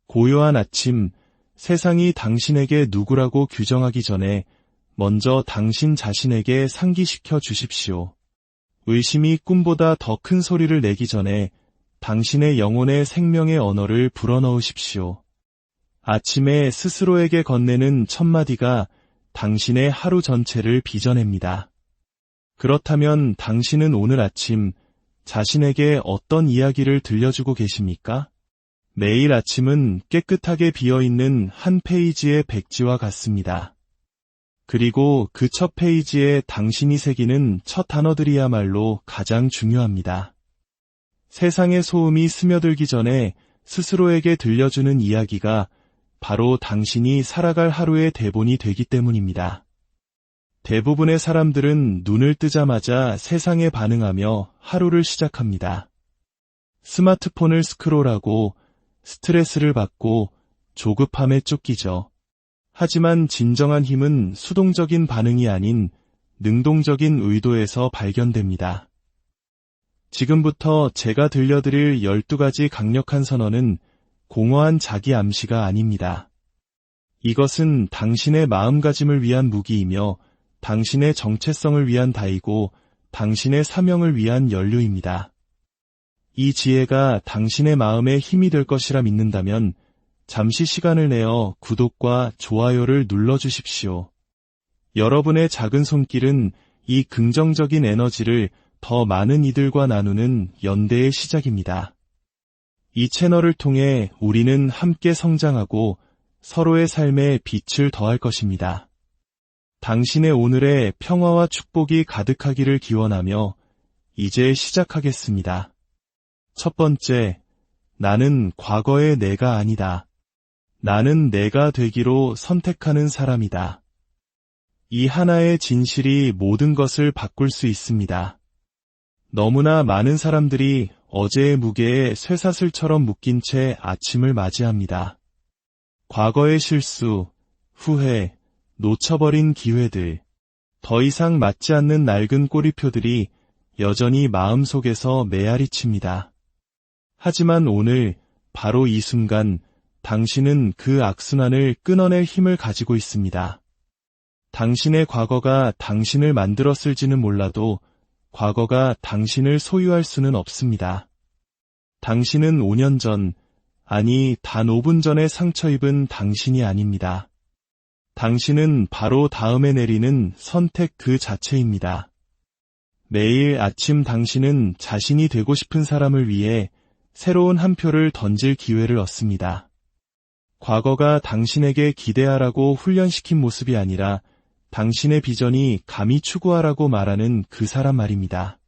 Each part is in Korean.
고요한 아침, 세상이 당신에게 누구라고 규정하기 전에 먼저 당신 자신에게 상기시켜 주십시오. 의심이 꿈보다 더 큰 소리를 내기 전에 당신의 영혼의 생명의 언어를 불어넣으십시오. 아침에 스스로에게 건네는 첫마디가 당신의 하루 전체를 빚어냅니다. 그렇다면 당신은 오늘 아침 자신에게 어떤 이야기를 들려주고 계십니까? 매일 아침은 깨끗하게 비어있는 한 페이지의 백지와 같습니다. 그리고 그 첫 페이지에 당신이 새기는 첫 단어들이야말로 가장 중요합니다. 세상의 소음이 스며들기 전에 스스로에게 들려주는 이야기가 바로 당신이 살아갈 하루의 대본이 되기 때문입니다. 대부분의 사람들은 눈을 뜨자마자 세상에 반응하며 하루를 시작합니다. 스마트폰을 스크롤하고 스트레스를 받고 조급함에 쫓기죠. 하지만 진정한 힘은 수동적인 반응이 아닌 능동적인 의도에서 발견됩니다. 지금부터 제가 들려드릴 12가지 강력한 선언은 공허한 자기 암시가 아닙니다. 이것은 당신의 마음가짐을 위한 무기이며 당신의 정체성을 위한 다이고 당신의 사명을 위한 연료입니다. 이 지혜가 당신의 마음에 힘이 될 것이라 믿는다면 잠시 시간을 내어 구독과 좋아요를 눌러주십시오. 여러분의 작은 손길은 이 긍정적인 에너지를 더 많은 이들과 나누는 연대의 시작입니다. 이 채널을 통해 우리는 함께 성장하고 서로의 삶에 빛을 더할 것입니다. 당신의 오늘에 평화와 축복이 가득하기를 기원하며 이제 시작하겠습니다. 첫 번째, 나는 과거의 내가 아니다. 나는 내가 되기로 선택하는 사람이다. 이 하나의 진실이 모든 것을 바꿀 수 있습니다. 너무나 많은 사람들이 어제의 무게에 쇠사슬처럼 묶인 채 아침을 맞이합니다. 과거의 실수, 후회, 놓쳐버린 기회들, 더 이상 맞지 않는 낡은 꼬리표들이 여전히 마음속에서 메아리칩니다. 하지만 오늘, 바로 이 순간, 당신은 그 악순환을 끊어낼 힘을 가지고 있습니다. 당신의 과거가 당신을 만들었을지는 몰라도 과거가 당신을 소유할 수는 없습니다. 당신은 5년 전, 아니 단 5분 전에 상처 입은 당신이 아닙니다. 당신은 바로 다음에 내리는 선택 그 자체입니다. 매일 아침 당신은 자신이 되고 싶은 사람을 위해 새로운 한 표를 던질 기회를 얻습니다. 과거가 당신에게 기대하라고 훈련시킨 모습이 아니라 당신의 비전이 감히 추구하라고 말하는 그 사람 말입니다.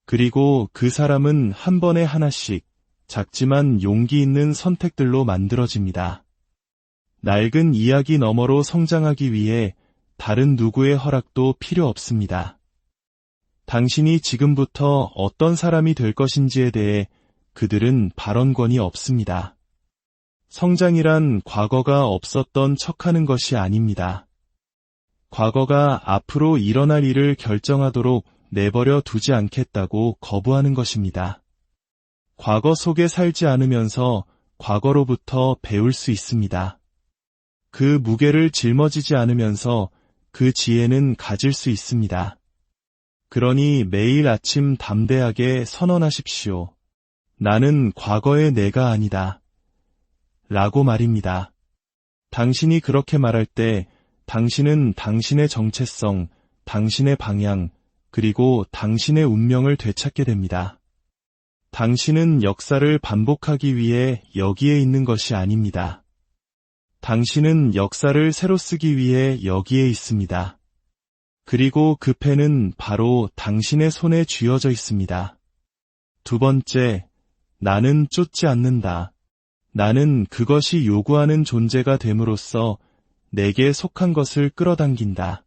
그리고 그 사람은 한 번에 하나씩 작지만 용기 있는 선택들로 만들어집니다. 낡은 이야기 너머로 성장하기 위해 다른 누구의 허락도 필요 없습니다. 당신이 지금부터 어떤 사람이 될 것인지에 대해 그들은 발언권이 없습니다. 성장이란 과거가 없었던 척하는 것이 아닙니다. 과거가 앞으로 일어날 일을 결정하도록 내버려 두지 않겠다고 거부하는 것입니다. 과거 속에 살지 않으면서 과거로부터 배울 수 있습니다. 그 무게를 짊어지지 않으면서 그 지혜는 가질 수 있습니다. 그러니 매일 아침 담대하게 선언하십시오. 나는 과거의 내가 아니다. 라고 말입니다. 당신이 그렇게 말할 때 당신은 당신의 정체성, 당신의 방향, 그리고 당신의 운명을 되찾게 됩니다. 당신은 역사를 반복하기 위해 여기에 있는 것이 아닙니다. 당신은 역사를 새로 쓰기 위해 여기에 있습니다. 그리고 그 펜은 바로 당신의 손에 쥐어져 있습니다. 두 번째, 나는 쫓지 않는다. 나는 그것이 요구하는 존재가 됨으로써 내게 속한 것을 끌어당긴다.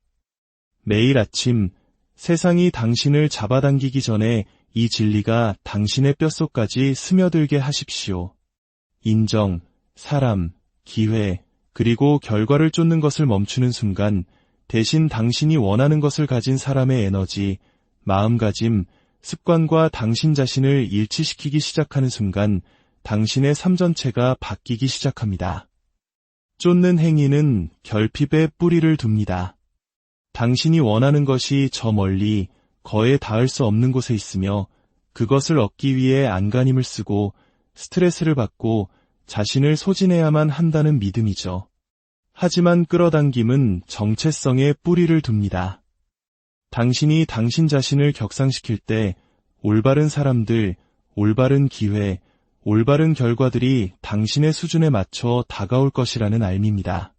매일 아침 세상이 당신을 잡아당기기 전에 이 진리가 당신의 뼛속까지 스며들게 하십시오. 인정, 사람, 기회, 그리고 결과를 쫓는 것을 멈추는 순간 대신 당신이 원하는 것을 가진 사람의 에너지, 마음가짐, 습관과 당신 자신을 일치시키기 시작하는 순간 당신의 삶 전체가 바뀌기 시작합니다. 쫓는 행위는 결핍에 뿌리를 둡니다. 당신이 원하는 것이 저 멀리 거에 닿을 수 없는 곳에 있으며 그것을 얻기 위해 안간힘을 쓰고 스트레스를 받고 자신을 소진해야만 한다는 믿음이죠. 하지만 끌어당김은 정체성에 뿌리를 둡니다. 당신이 당신 자신을 격상시킬 때 올바른 사람들, 올바른 기회, 올바른 결과들이 당신의 수준에 맞춰 다가올 것이라는 알미입니다.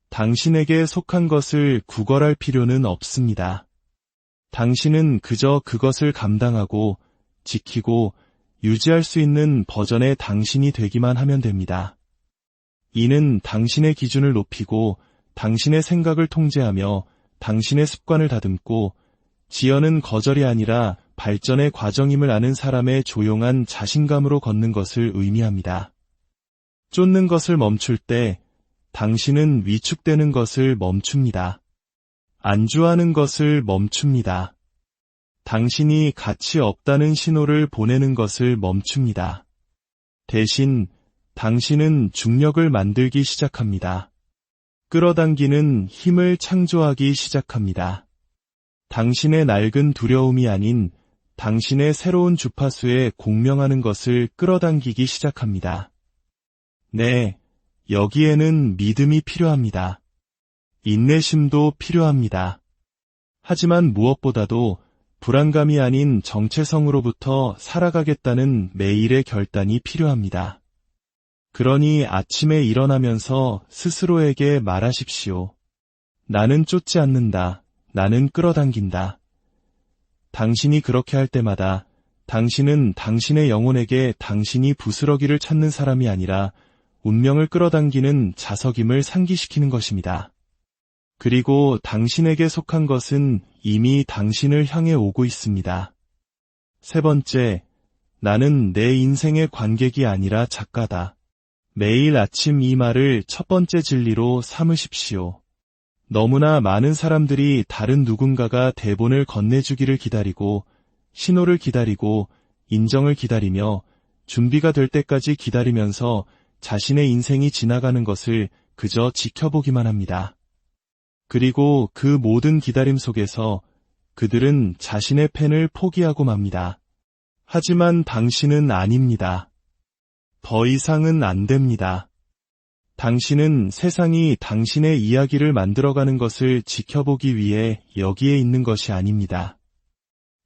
당신에게 속한 것을 구걸할 필요는 없습니다. 당신은 그저 그것을 감당하고 지키고 유지할 수 있는 버전의 당신이 되기만 하면 됩니다. 이는 당신의 기준을 높이고 당신의 생각을 통제하며 당신의 습관을 다듬고 지연은 거절이 아니라 발전의 과정임을 아는 사람의 조용한 자신감으로 걷는 것을 의미합니다. 쫓는 것을 멈출 때 당신은 위축되는 것을 멈춥니다. 안주하는 것을 멈춥니다. 당신이 가치 없다는 신호를 보내는 것을 멈춥니다. 대신 당신은 중력을 만들기 시작합니다. 끌어당기는 힘을 창조하기 시작합니다. 당신의 낡은 두려움이 아닌 당신의 새로운 주파수에 공명하는 것을 끌어당기기 시작합니다. 네, 여기에는 믿음이 필요합니다. 인내심도 필요합니다. 하지만 무엇보다도 불안감이 아닌 정체성으로부터 살아가겠다는 매일의 결단이 필요합니다. 그러니 아침에 일어나면서 스스로에게 말하십시오. 나는 쫓지 않는다. 나는 끌어당긴다. 당신이 그렇게 할 때마다 당신은 당신의 영혼에게 당신이 부스러기를 찾는 사람이 아니라 운명을 끌어당기는 자석임을 상기시키는 것입니다. 그리고 당신에게 속한 것은 이미 당신을 향해 오고 있습니다. 세 번째, 나는 내 인생의 관객이 아니라 작가다. 매일 아침 이 말을 첫 번째 진리로 삼으십시오. 너무나 많은 사람들이 다른 누군가가 대본을 건네주기를 기다리고 신호를 기다리고 인정을 기다리며 준비가 될 때까지 기다리면서 자신의 인생이 지나가는 것을 그저 지켜보기만 합니다. 그리고 그 모든 기다림 속에서 그들은 자신의 펜을 포기하고 맙니다. 하지만 당신은 아닙니다. 더 이상은 안 됩니다. 당신은 세상이 당신의 이야기를 만들어가는 것을 지켜보기 위해 여기에 있는 것이 아닙니다.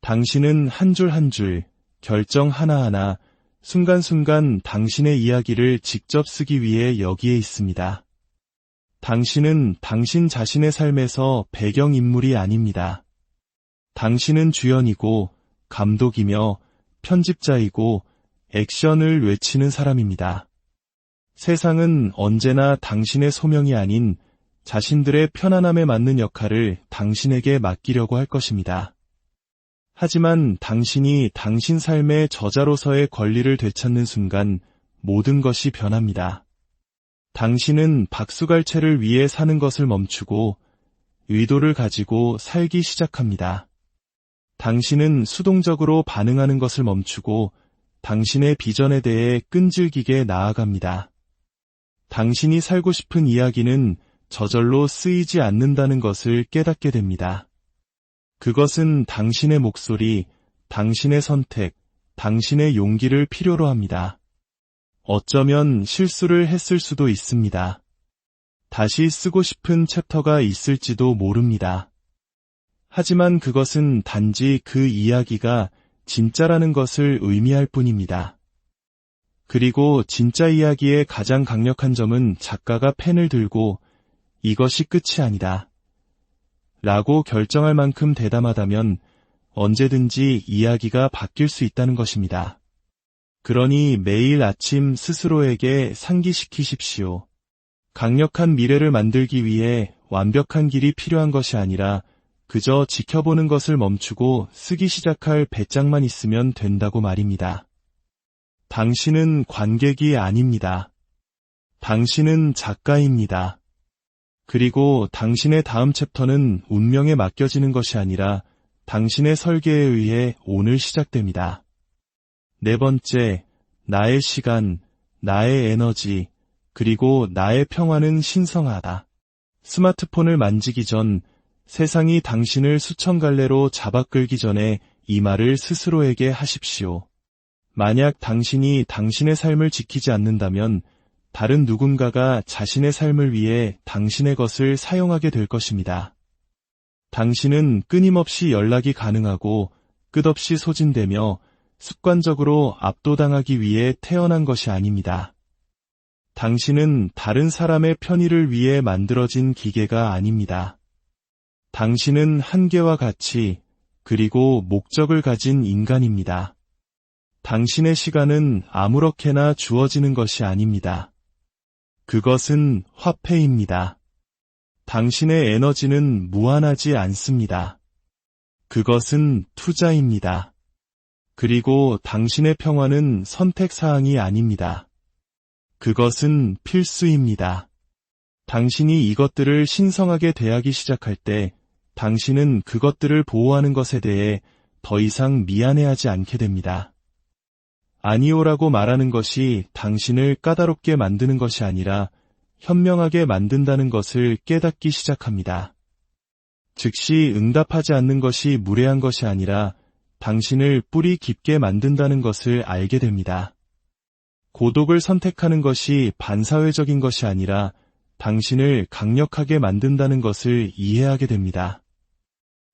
당신은 한 줄 한 줄, 결정 하나하나, 순간순간 당신의 이야기를 직접 쓰기 위해 여기에 있습니다. 당신은 당신 자신의 삶에서 배경인물이 아닙니다. 당신은 주연이고 감독이며 편집자이고 액션을 외치는 사람입니다. 세상은 언제나 당신의 소명이 아닌 자신들의 편안함에 맞는 역할을 당신에게 맡기려고 할 것입니다. 하지만 당신이 당신 삶의 저자로서의 권리를 되찾는 순간 모든 것이 변합니다. 당신은 박수갈채를 위해 사는 것을 멈추고 의도를 가지고 살기 시작합니다. 당신은 수동적으로 반응하는 것을 멈추고 당신의 비전에 대해 끈질기게 나아갑니다. 당신이 살고 싶은 이야기는 저절로 쓰이지 않는다는 것을 깨닫게 됩니다. 그것은 당신의 목소리, 당신의 선택, 당신의 용기를 필요로 합니다. 어쩌면 실수를 했을 수도 있습니다. 다시 쓰고 싶은 챕터가 있을지도 모릅니다. 하지만 그것은 단지 그 이야기가 진짜라는 것을 의미할 뿐입니다. 그리고 진짜 이야기의 가장 강력한 점은 작가가 펜을 들고 이것이 끝이 아니다 라고 결정할 만큼 대담하다면 언제든지 이야기가 바뀔 수 있다는 것입니다. 그러니 매일 아침 스스로에게 상기시키십시오. 강력한 미래를 만들기 위해 완벽한 길이 필요한 것이 아니라 그저 지켜보는 것을 멈추고 쓰기 시작할 배짱만 있으면 된다고 말입니다. 당신은 관객이 아닙니다. 당신은 작가입니다. 그리고 당신의 다음 챕터는 운명에 맡겨지는 것이 아니라 당신의 설계에 의해 오늘 시작됩니다. 네 번째, 나의 시간, 나의 에너지, 그리고 나의 평화는 신성하다. 스마트폰을 만지기 전 세상이 당신을 수천 갈래로 잡아 끌기 전에 이 말을 스스로에게 하십시오. 만약 당신이 당신의 삶을 지키지 않는다면 다른 누군가가 자신의 삶을 위해 당신의 것을 사용하게 될 것입니다. 당신은 끊임없이 연락이 가능하고 끝없이 소진되며 습관적으로 압도당하기 위해 태어난 것이 아닙니다. 당신은 다른 사람의 편의를 위해 만들어진 기계가 아닙니다. 당신은 한계와 가치, 그리고 목적을 가진 인간입니다. 당신의 시간은 아무렇게나 주어지는 것이 아닙니다. 그것은 화폐입니다. 당신의 에너지는 무한하지 않습니다. 그것은 투자입니다. 그리고 당신의 평화는 선택사항이 아닙니다. 그것은 필수입니다. 당신이 이것들을 신성하게 대하기 시작할 때 당신은 그것들을 보호하는 것에 대해 더 이상 미안해하지 않게 됩니다. 아니오라고 말하는 것이 당신을 까다롭게 만드는 것이 아니라 현명하게 만든다는 것을 깨닫기 시작합니다. 즉시 응답하지 않는 것이 무례한 것이 아니라 당신을 뿌리 깊게 만든다는 것을 알게 됩니다. 고독을 선택하는 것이 반사회적인 것이 아니라 당신을 강력하게 만든다는 것을 이해하게 됩니다.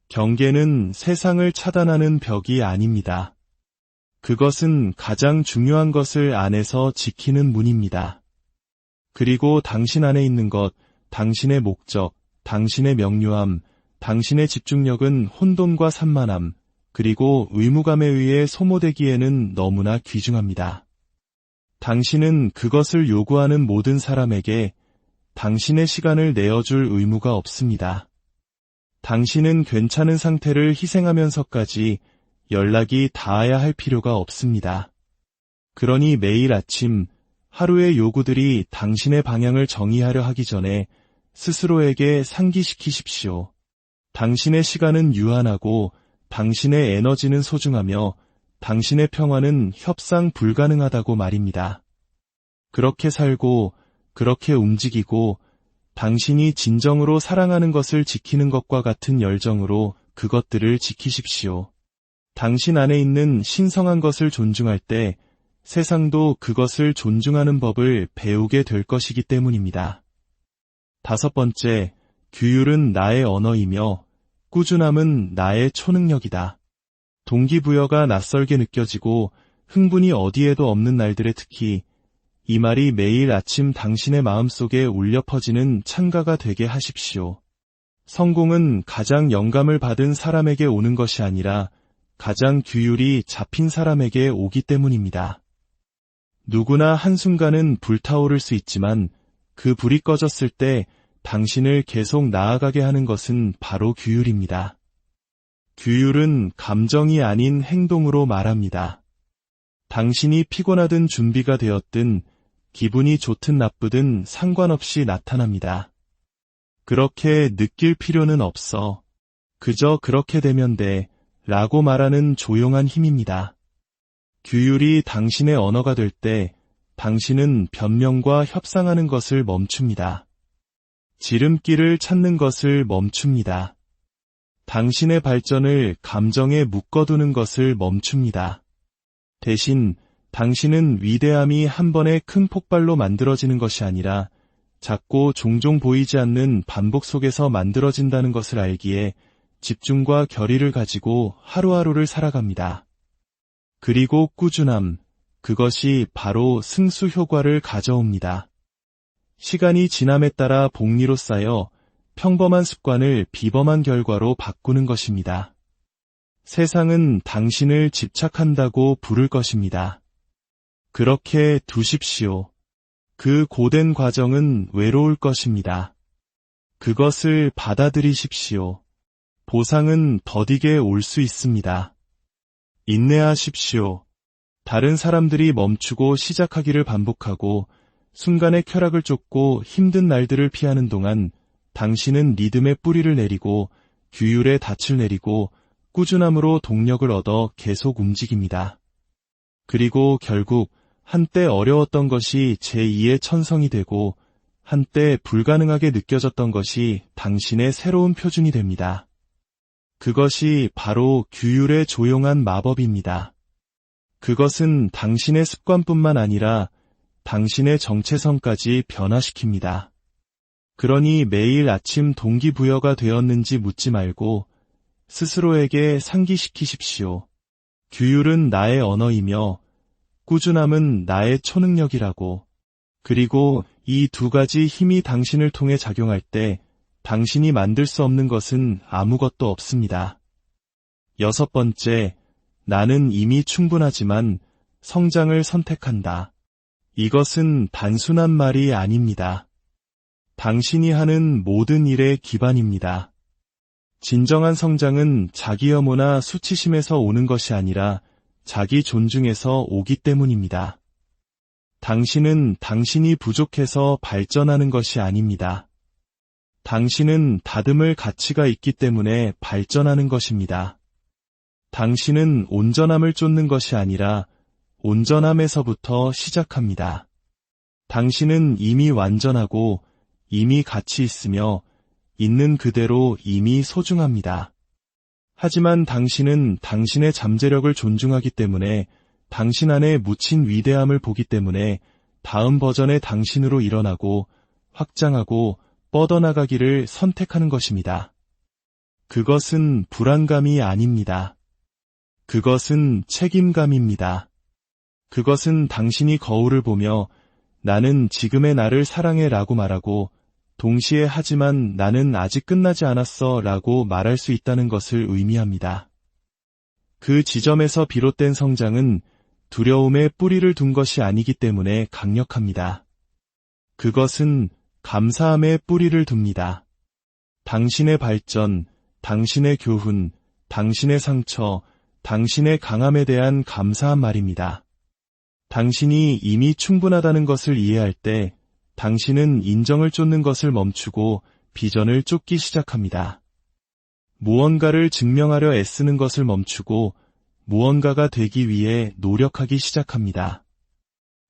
경계는 세상을 차단하는 벽이 아닙니다. 그것은 가장 중요한 것을 안에서 지키는 문입니다. 그리고 당신 안에 있는 것, 당신의 목적, 당신의 명료함, 당신의 집중력은 혼돈과 산만함, 그리고 의무감에 의해 소모되기에는 너무나 귀중합니다. 당신은 그것을 요구하는 모든 사람에게 당신의 시간을 내어줄 의무가 없습니다. 당신은 괜찮은 상태를 희생하면서까지 연락이 닿아야 할 필요가 없습니다. 그러니 매일 아침 하루의 요구들이 당신의 방향을 정의하려 하기 전에 스스로에게 상기시키십시오. 당신의 시간은 유한하고 당신의 에너지는 소중하며 당신의 평화는 협상 불가능하다고 말입니다. 그렇게 살고 그렇게 움직이고 당신이 진정으로 사랑하는 것을 지키는 것과 같은 열정으로 그것들을 지키십시오. 당신 안에 있는 신성한 것을 존중할 때 세상도 그것을 존중하는 법을 배우게 될 것이기 때문입니다. 5번째, 규율은 나의 언어이며 꾸준함은 나의 초능력이다. 동기부여가 낯설게 느껴지고 흥분이 어디에도 없는 날들에 특히 이 말이 매일 아침 당신의 마음속에 울려 퍼지는 찬가가 되게 하십시오. 성공은 가장 영감을 받은 사람에게 오는 것이 아니라 가장 규율이 잡힌 사람에게 오기 때문입니다. 누구나 한순간은 불타오를 수 있지만 그 불이 꺼졌을 때 당신을 계속 나아가게 하는 것은 바로 규율입니다. 규율은 감정이 아닌 행동으로 말합니다. 당신이 피곤하든 준비가 되었든 기분이 좋든 나쁘든 상관없이 나타납니다. 그렇게 느낄 필요는 없어. 그저 그렇게 되면 돼 라고 말하는 조용한 힘입니다. 규율이 당신의 언어가 될 때 당신은 변명과 협상하는 것을 멈춥니다. 지름길을 찾는 것을 멈춥니다. 당신의 발전을 감정에 묶어두는 것을 멈춥니다. 대신 당신은 위대함이 한 번의 큰 폭발로 만들어지는 것이 아니라 작고 종종 보이지 않는 반복 속에서 만들어진다는 것을 알기에 집중과 결의를 가지고 하루하루를 살아갑니다. 그리고 꾸준함, 그것이 바로 승수 효과를 가져옵니다. 시간이 지남에 따라 복리로 쌓여 평범한 습관을 비범한 결과로 바꾸는 것입니다. 세상은 당신을 집착한다고 부를 것입니다. 그렇게 두십시오. 그 고된 과정은 외로울 것입니다. 그것을 받아들이십시오. 보상은 더디게 올 수 있습니다. 인내하십시오. 다른 사람들이 멈추고 시작하기를 반복하고 순간의 쾌락을 쫓고 힘든 날들을 피하는 동안 당신은 리듬의 뿌리를 내리고 규율의 닻을 내리고 꾸준함으로 동력을 얻어 계속 움직입니다. 그리고 결국 한때 어려웠던 것이 제2의 천성이 되고 한때 불가능하게 느껴졌던 것이 당신의 새로운 표준이 됩니다. 그것이 바로 규율의 조용한 마법입니다. 그것은 당신의 습관뿐만 아니라 당신의 정체성까지 변화시킵니다. 그러니 매일 아침 동기부여가 되었는지 묻지 말고 스스로에게 상기시키십시오. 규율은 나의 언어이며 꾸준함은 나의 초능력이라고. 그리고 이 두 가지 힘이 당신을 통해 작용할 때 당신이 만들 수 없는 것은 아무것도 없습니다. 6번째, 나는 이미 충분하지만 성장을 선택한다. 이것은 단순한 말이 아닙니다. 당신이 하는 모든 일의 기반입니다. 진정한 성장은 자기 혐오나 수치심에서 오는 것이 아니라 자기 존중에서 오기 때문입니다. 당신은 당신이 부족해서 발전하는 것이 아닙니다. 당신은 다듬을 가치가 있기 때문에 발전하는 것입니다. 당신은 온전함을 쫓는 것이 아니라 온전함에서부터 시작합니다. 당신은 이미 완전하고 이미 가치 있으며 있는 그대로 이미 소중합니다. 하지만 당신은 당신의 잠재력을 존중하기 때문에 당신 안에 묻힌 위대함을 보기 때문에 다음 버전의 당신으로 일어나고 확장하고 뻗어나가기를 선택하는 것입니다. 그것은 불안감이 아닙니다. 그것은 책임감입니다. 그것은 당신이 거울을 보며 나는 지금의 나를 사랑해 라고 말하고 동시에 하지만 나는 아직 끝나지 않았어 라고 말할 수 있다는 것을 의미합니다. 그 지점에서 비롯된 성장은 두려움에 뿌리를 둔 것이 아니기 때문에 강력합니다. 그것은 감사함에 뿌리를 둡니다. 당신의 발전, 당신의 교훈, 당신의 상처, 당신의 강함에 대한 감사한 말입니다. 당신이 이미 충분하다는 것을 이해할 때 당신은 인정을 쫓는 것을 멈추고 비전을 쫓기 시작합니다. 무언가를 증명하려 애쓰는 것을 멈추고 무언가가 되기 위해 노력하기 시작합니다.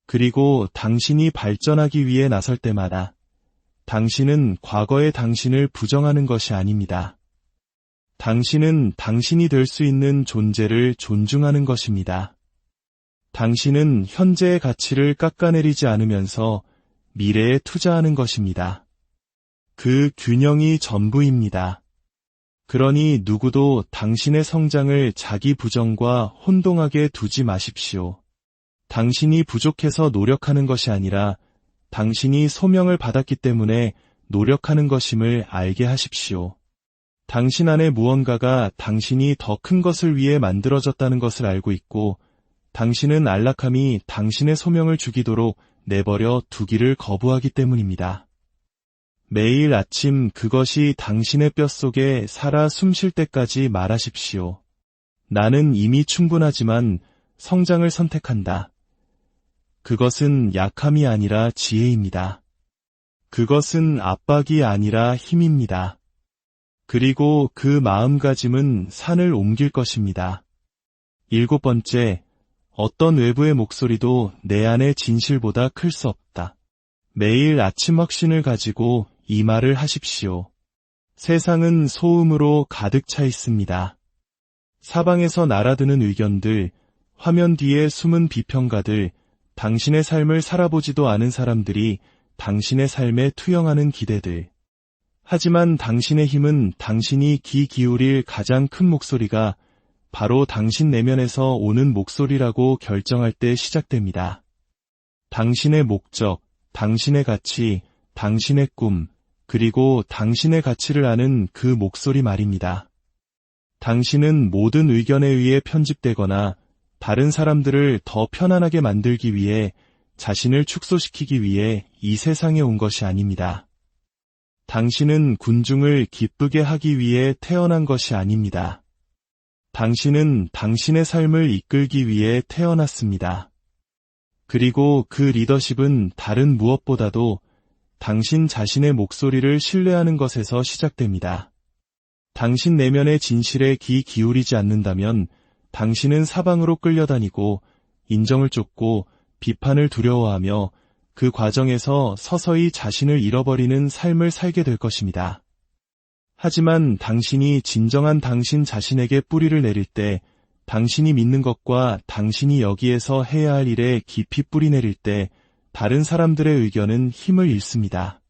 그리고 당신이 발전하기 위해 나설 때마다 당신은 과거의 당신을 부정하는 것이 아닙니다. 당신은 당신이 될 수 있는 존재를 존중하는 것입니다. 당신은 현재의 가치를 깎아내리지 않으면서 미래에 투자하는 것입니다. 그 균형이 전부입니다. 그러니 누구도 당신의 성장을 자기 부정과 혼동하게 두지 마십시오. 당신이 부족해서 노력하는 것이 아니라 당신이 소명을 받았기 때문에 노력하는 것임을 알게 하십시오. 당신 안에 무언가가 당신이 더 큰 것을 위해 만들어졌다는 것을 알고 있고 당신은 안락함이 당신의 소명을 죽이도록 내버려 두기를 거부하기 때문입니다. 매일 아침 그것이 당신의 뼛속에 살아 숨쉴 때까지 말하십시오. 나는 이미 충분하지만 성장을 선택한다. 그것은 약함이 아니라 지혜입니다. 그것은 압박이 아니라 힘입니다. 그리고 그 마음가짐은 산을 옮길 것입니다. 7번째, 어떤 외부의 목소리도 내 안의 진실보다 클 수 없다. 매일 아침 확신을 가지고 이 말을 하십시오. 세상은 소음으로 가득 차 있습니다. 사방에서 날아드는 의견들, 화면 뒤에 숨은 비평가들, 당신의 삶을 살아보지도 않은 사람들이 당신의 삶에 투영하는 기대들. 하지만 당신의 힘은 당신이 귀 기울일 가장 큰 목소리가 바로 당신 내면에서 오는 목소리라고 결정할 때 시작됩니다. 당신의 목적, 당신의 가치, 당신의 꿈, 그리고 당신의 가치를 아는 그 목소리 말입니다. 당신은 모든 의견에 의해 편집되거나 다른 사람들을 더 편안하게 만들기 위해 자신을 축소시키기 위해 이 세상에 온 것이 아닙니다. 당신은 군중을 기쁘게 하기 위해 태어난 것이 아닙니다. 당신은 당신의 삶을 이끌기 위해 태어났습니다. 그리고 그 리더십은 다른 무엇보다도 당신 자신의 목소리를 신뢰하는 것에서 시작됩니다. 당신 내면의 진실에 귀 기울이지 않는다면 당신은 사방으로 끌려다니고 인정을 쫓고 비판을 두려워하며 그 과정에서 서서히 자신을 잃어버리는 삶을 살게 될 것입니다. 하지만 당신이 진정한 당신 자신에게 뿌리를 내릴 때, 당신이 믿는 것과 당신이 여기에서 해야 할 일에 깊이 뿌리 내릴 때 다른 사람들의 의견은 힘을 잃습니다.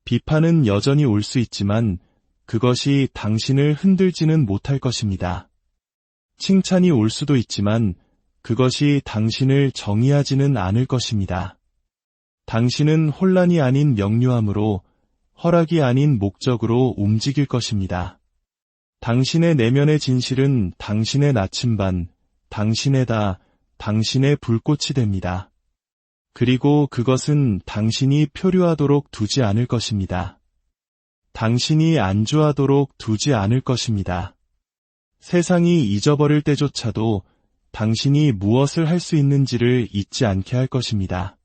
비판은 여전히 올 수 있지만 그것이 당신을 흔들지는 못할 것입니다. 칭찬이 올 수도 있지만 그것이 당신을 정의하지는 않을 것입니다. 당신은 혼란이 아닌 명료함으로, 허락이 아닌 목적으로 움직일 것입니다. 당신의 내면의 진실은 당신의 나침반, 당신의다, 당신의 불꽃이 됩니다. 그리고 그것은 당신이 표류하도록 두지 않을 것입니다. 당신이 안주하도록 두지 않을 것입니다. 세상이 잊어버릴 때조차도 당신이 무엇을 할 수 있는지를 잊지 않게 할 것입니다.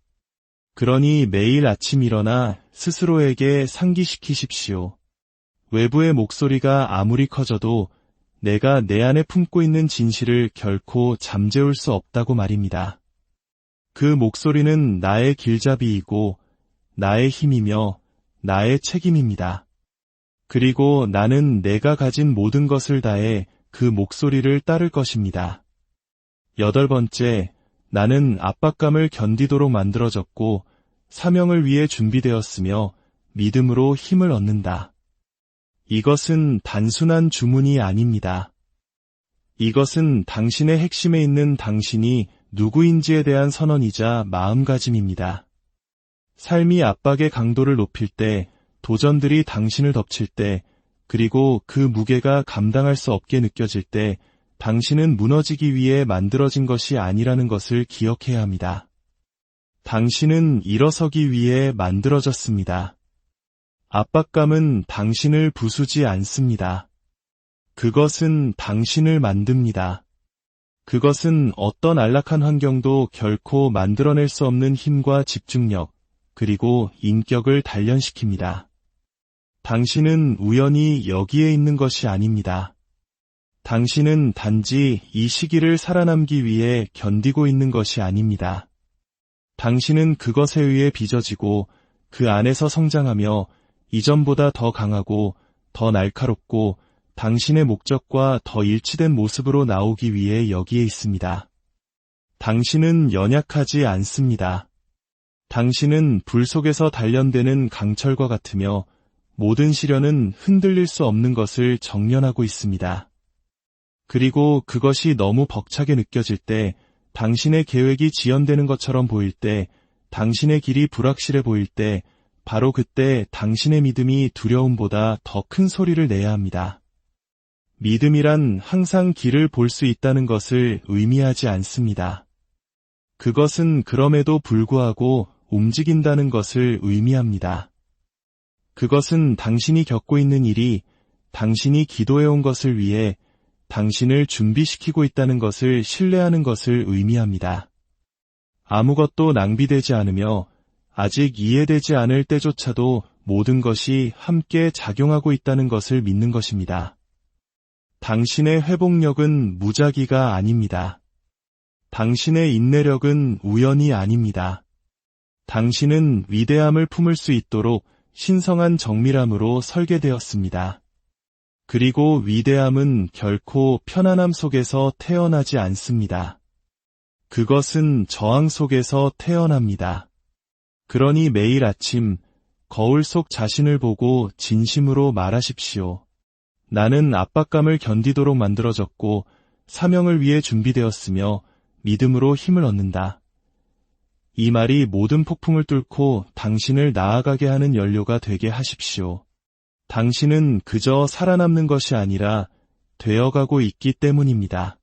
그러니 매일 아침 일어나 스스로에게 상기시키십시오. 외부의 목소리가 아무리 커져도 내가 내 안에 품고 있는 진실을 결코 잠재울 수 없다고 말입니다. 그 목소리는 나의 길잡이이고 나의 힘이며 나의 책임입니다. 그리고 나는 내가 가진 모든 것을 다해 그 목소리를 따를 것입니다. 8번째, 나는 압박감을 견디도록 만들어졌고 사명을 위해 준비되었으며 믿음으로 힘을 얻는다. 이것은 단순한 주문이 아닙니다. 이것은 당신의 핵심에 있는 당신이 누구인지에 대한 선언이자 마음가짐입니다. 삶이 압박의 강도를 높일 때, 도전들이 당신을 덮칠 때, 그리고 그 무게가 감당할 수 없게 느껴질 때, 당신은 무너지기 위해 만들어진 것이 아니라는 것을 기억해야 합니다. 당신은 일어서기 위해 만들어졌습니다. 압박감은 당신을 부수지 않습니다. 그것은 당신을 만듭니다. 그것은 어떤 안락한 환경도 결코 만들어낼 수 없는 힘과 집중력, 그리고 인격을 단련시킵니다. 당신은 우연히 여기에 있는 것이 아닙니다. 당신은 단지 이 시기를 살아남기 위해 견디고 있는 것이 아닙니다. 당신은 그것에 의해 빚어지고 그 안에서 성장하며 이전보다 더 강하고 더 날카롭고 당신의 목적과 더 일치된 모습으로 나오기 위해 여기에 있습니다. 당신은 연약하지 않습니다. 당신은 불 속에서 단련되는 강철과 같으며 모든 시련은 흔들릴 수 없는 것을 정련하고 있습니다. 그리고 그것이 너무 벅차게 느껴질 때, 당신의 계획이 지연되는 것처럼 보일 때, 당신의 길이 불확실해 보일 때, 바로 그때 당신의 믿음이 두려움보다 더 큰 소리를 내야 합니다. 믿음이란 항상 길을 볼 수 있다는 것을 의미하지 않습니다. 그것은 그럼에도 불구하고 움직인다는 것을 의미합니다. 그것은 당신이 겪고 있는 일이 당신이 기도해온 것을 위해 당신을 준비시키고 있다는 것을 신뢰하는 것을 의미합니다. 아무것도 낭비되지 않으며 아직 이해되지 않을 때조차도 모든 것이 함께 작용하고 있다는 것을 믿는 것입니다. 당신의 회복력은 무작위가 아닙니다. 당신의 인내력은 우연이 아닙니다. 당신은 위대함을 품을 수 있도록 신성한 정밀함으로 설계되었습니다. 그리고 위대함은 결코 편안함 속에서 태어나지 않습니다. 그것은 저항 속에서 태어납니다. 그러니 매일 아침 거울 속 자신을 보고 진심으로 말하십시오. 나는 압박감을 견디도록 만들어졌고 사명을 위해 준비되었으며 믿음으로 힘을 얻는다. 이 말이 모든 폭풍을 뚫고 당신을 나아가게 하는 연료가 되게 하십시오. 당신은 그저 살아남는 것이 아니라 되어가고 있기 때문입니다.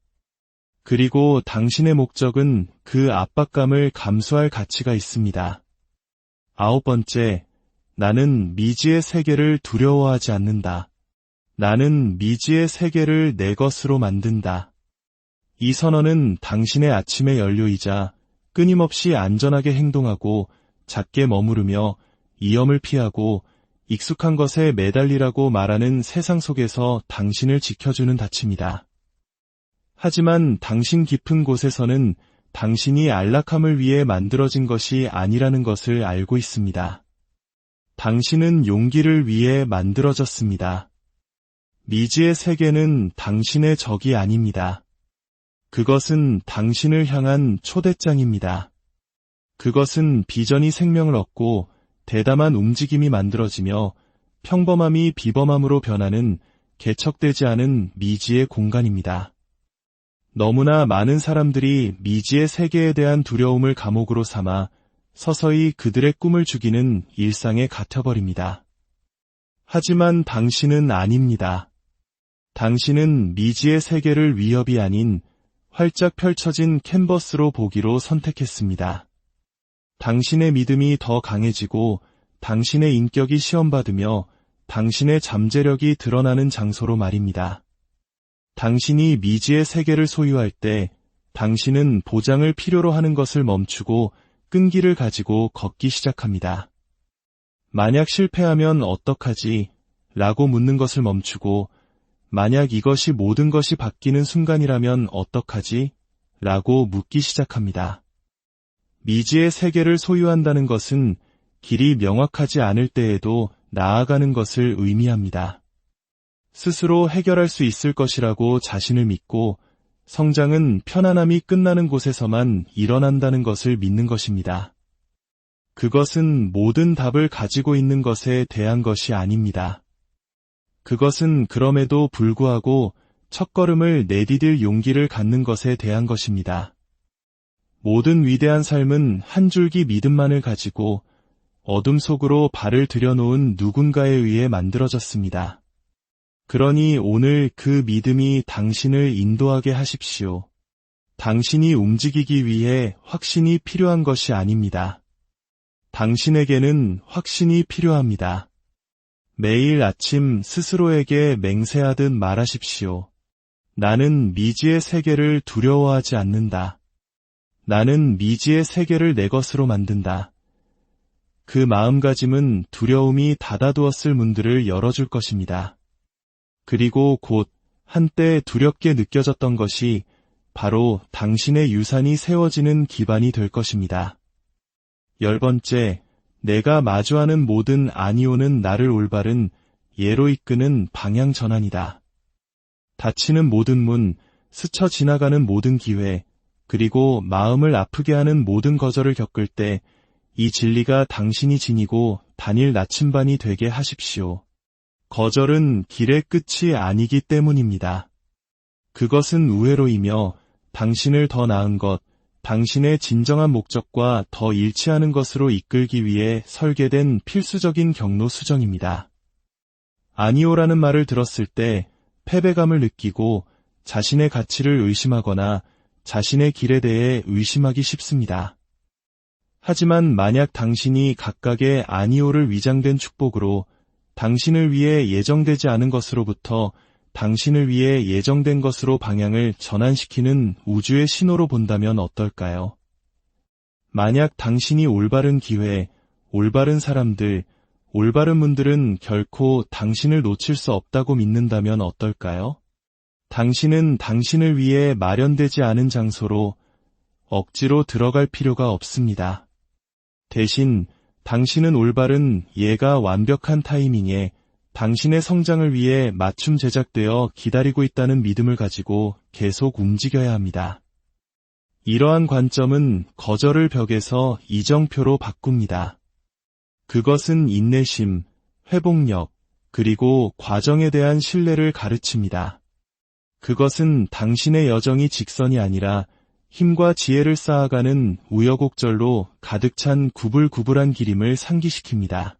그리고 당신의 목적은 그 압박감을 감수할 가치가 있습니다. 9번째, 나는 미지의 세계를 두려워하지 않는다. 나는 미지의 세계를 내 것으로 만든다. 이 선언은 당신의 아침의 연료이자 끊임없이 안전하게 행동하고 작게 머무르며 위험을 피하고 익숙한 것에 매달리라고 말하는 세상 속에서 당신을 지켜주는 닻입니다. 하지만 당신 깊은 곳에서는 당신이 안락함을 위해 만들어진 것이 아니라는 것을 알고 있습니다. 당신은 용기를 위해 만들어졌습니다. 미지의 세계는 당신의 적이 아닙니다. 그것은 당신을 향한 초대장입니다. 그것은 비전이 생명을 얻고 대담한 움직임이 만들어지며 평범함이 비범함으로 변하는 개척되지 않은 미지의 공간입니다. 너무나 많은 사람들이 미지의 세계에 대한 두려움을 감옥으로 삼아 서서히 그들의 꿈을 죽이는 일상에 갇혀버립니다. 하지만 당신은 아닙니다. 당신은 미지의 세계를 위협이 아닌 활짝 펼쳐진 캔버스로 보기로 선택했습니다. 당신의 믿음이 더 강해지고 당신의 인격이 시험받으며 당신의 잠재력이 드러나는 장소로 말입니다. 당신이 미지의 세계를 소유할 때 당신은 보장을 필요로 하는 것을 멈추고 끈기를 가지고 걷기 시작합니다. 만약 실패하면 어떡하지? 라고 묻는 것을 멈추고 만약 이것이 모든 것이 바뀌는 순간이라면 어떡하지? 라고 묻기 시작합니다. 미지의 세계를 소유한다는 것은 길이 명확하지 않을 때에도 나아가는 것을 의미합니다. 스스로 해결할 수 있을 것이라고 자신을 믿고 성장은 편안함이 끝나는 곳에서만 일어난다는 것을 믿는 것입니다. 그것은 모든 답을 가지고 있는 것에 대한 것이 아닙니다. 그것은 그럼에도 불구하고 첫걸음을 내디딜 용기를 갖는 것에 대한 것입니다. 모든 위대한 삶은 한 줄기 믿음만을 가지고 어둠 속으로 발을 들여놓은 누군가에 의해 만들어졌습니다. 그러니 오늘 그 믿음이 당신을 인도하게 하십시오. 당신이 움직이기 위해 확신이 필요한 것이 아닙니다. 당신에게는 확신이 필요합니다. 매일 아침 스스로에게 맹세하듯 말하십시오. 나는 미지의 세계를 두려워하지 않는다. 나는 미지의 세계를 내 것으로 만든다. 그 마음가짐은 두려움이 닫아두었을 문들을 열어줄 것입니다. 그리고 곧 한때 두렵게 느껴졌던 것이 바로 당신의 유산이 세워지는 기반이 될 것입니다. 10번째, 내가 마주하는 모든 아니오는 나를 올바른 예로 이끄는 방향 전환이다. 닫히는 모든 문, 스쳐 지나가는 모든 기회, 그리고 마음을 아프게 하는 모든 거절을 겪을 때 이 진리가 당신이 지니고 단일 나침반이 되게 하십시오. 거절은 길의 끝이 아니기 때문입니다. 그것은 우회로이며 당신을 더 나은 것, 당신의 진정한 목적과 더 일치하는 것으로 이끌기 위해 설계된 필수적인 경로 수정입니다. 아니오라는 말을 들었을 때 패배감을 느끼고 자신의 가치를 의심하거나 자신의 길에 대해 의심하기 쉽습니다. 하지만 만약 당신이 각각의 아니오를 위장된 축복으로 당신을 위해 예정되지 않은 것으로부터 당신을 위해 예정된 것으로 방향을 전환시키는 우주의 신호로 본다면 어떨까요? 만약 당신이 올바른 기회, 올바른 사람들, 올바른 분들은 결코 당신을 놓칠 수 없다고 믿는다면 어떨까요? 당신은 당신을 위해 마련되지 않은 장소로 억지로 들어갈 필요가 없습니다. 대신 당신은 올바른 예가 완벽한 타이밍에 당신의 성장을 위해 맞춤 제작되어 기다리고 있다는 믿음을 가지고 계속 움직여야 합니다. 이러한 관점은 거절을 벽에서 이정표로 바꿉니다. 그것은 인내심, 회복력, 그리고 과정에 대한 신뢰를 가르칩니다. 그것은 당신의 여정이 직선이 아니라 힘과 지혜를 쌓아가는 우여곡절로 가득 찬 구불구불한 길임을 상기시킵니다.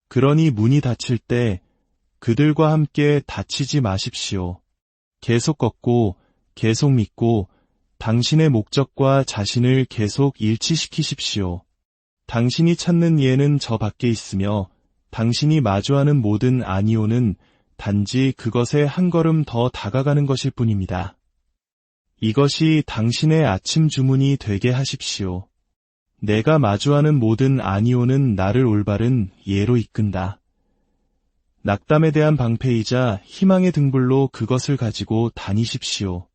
그러니 문이 닫힐 때 그들과 함께 닫히지 마십시오. 계속 걷고 계속 믿고 당신의 목적과 자신을 계속 일치시키십시오. 당신이 찾는 예는 저 밖에 있으며 당신이 마주하는 모든 아니오는 단지 그것에 한 걸음 더 다가가는 것일 뿐입니다. 이것이 당신의 아침 주문이 되게 하십시오. 내가 마주하는 모든 아니오는 나를 올바른 예로 이끈다. 낙담에 대한 방패이자 희망의 등불로 그것을 가지고 다니십시오.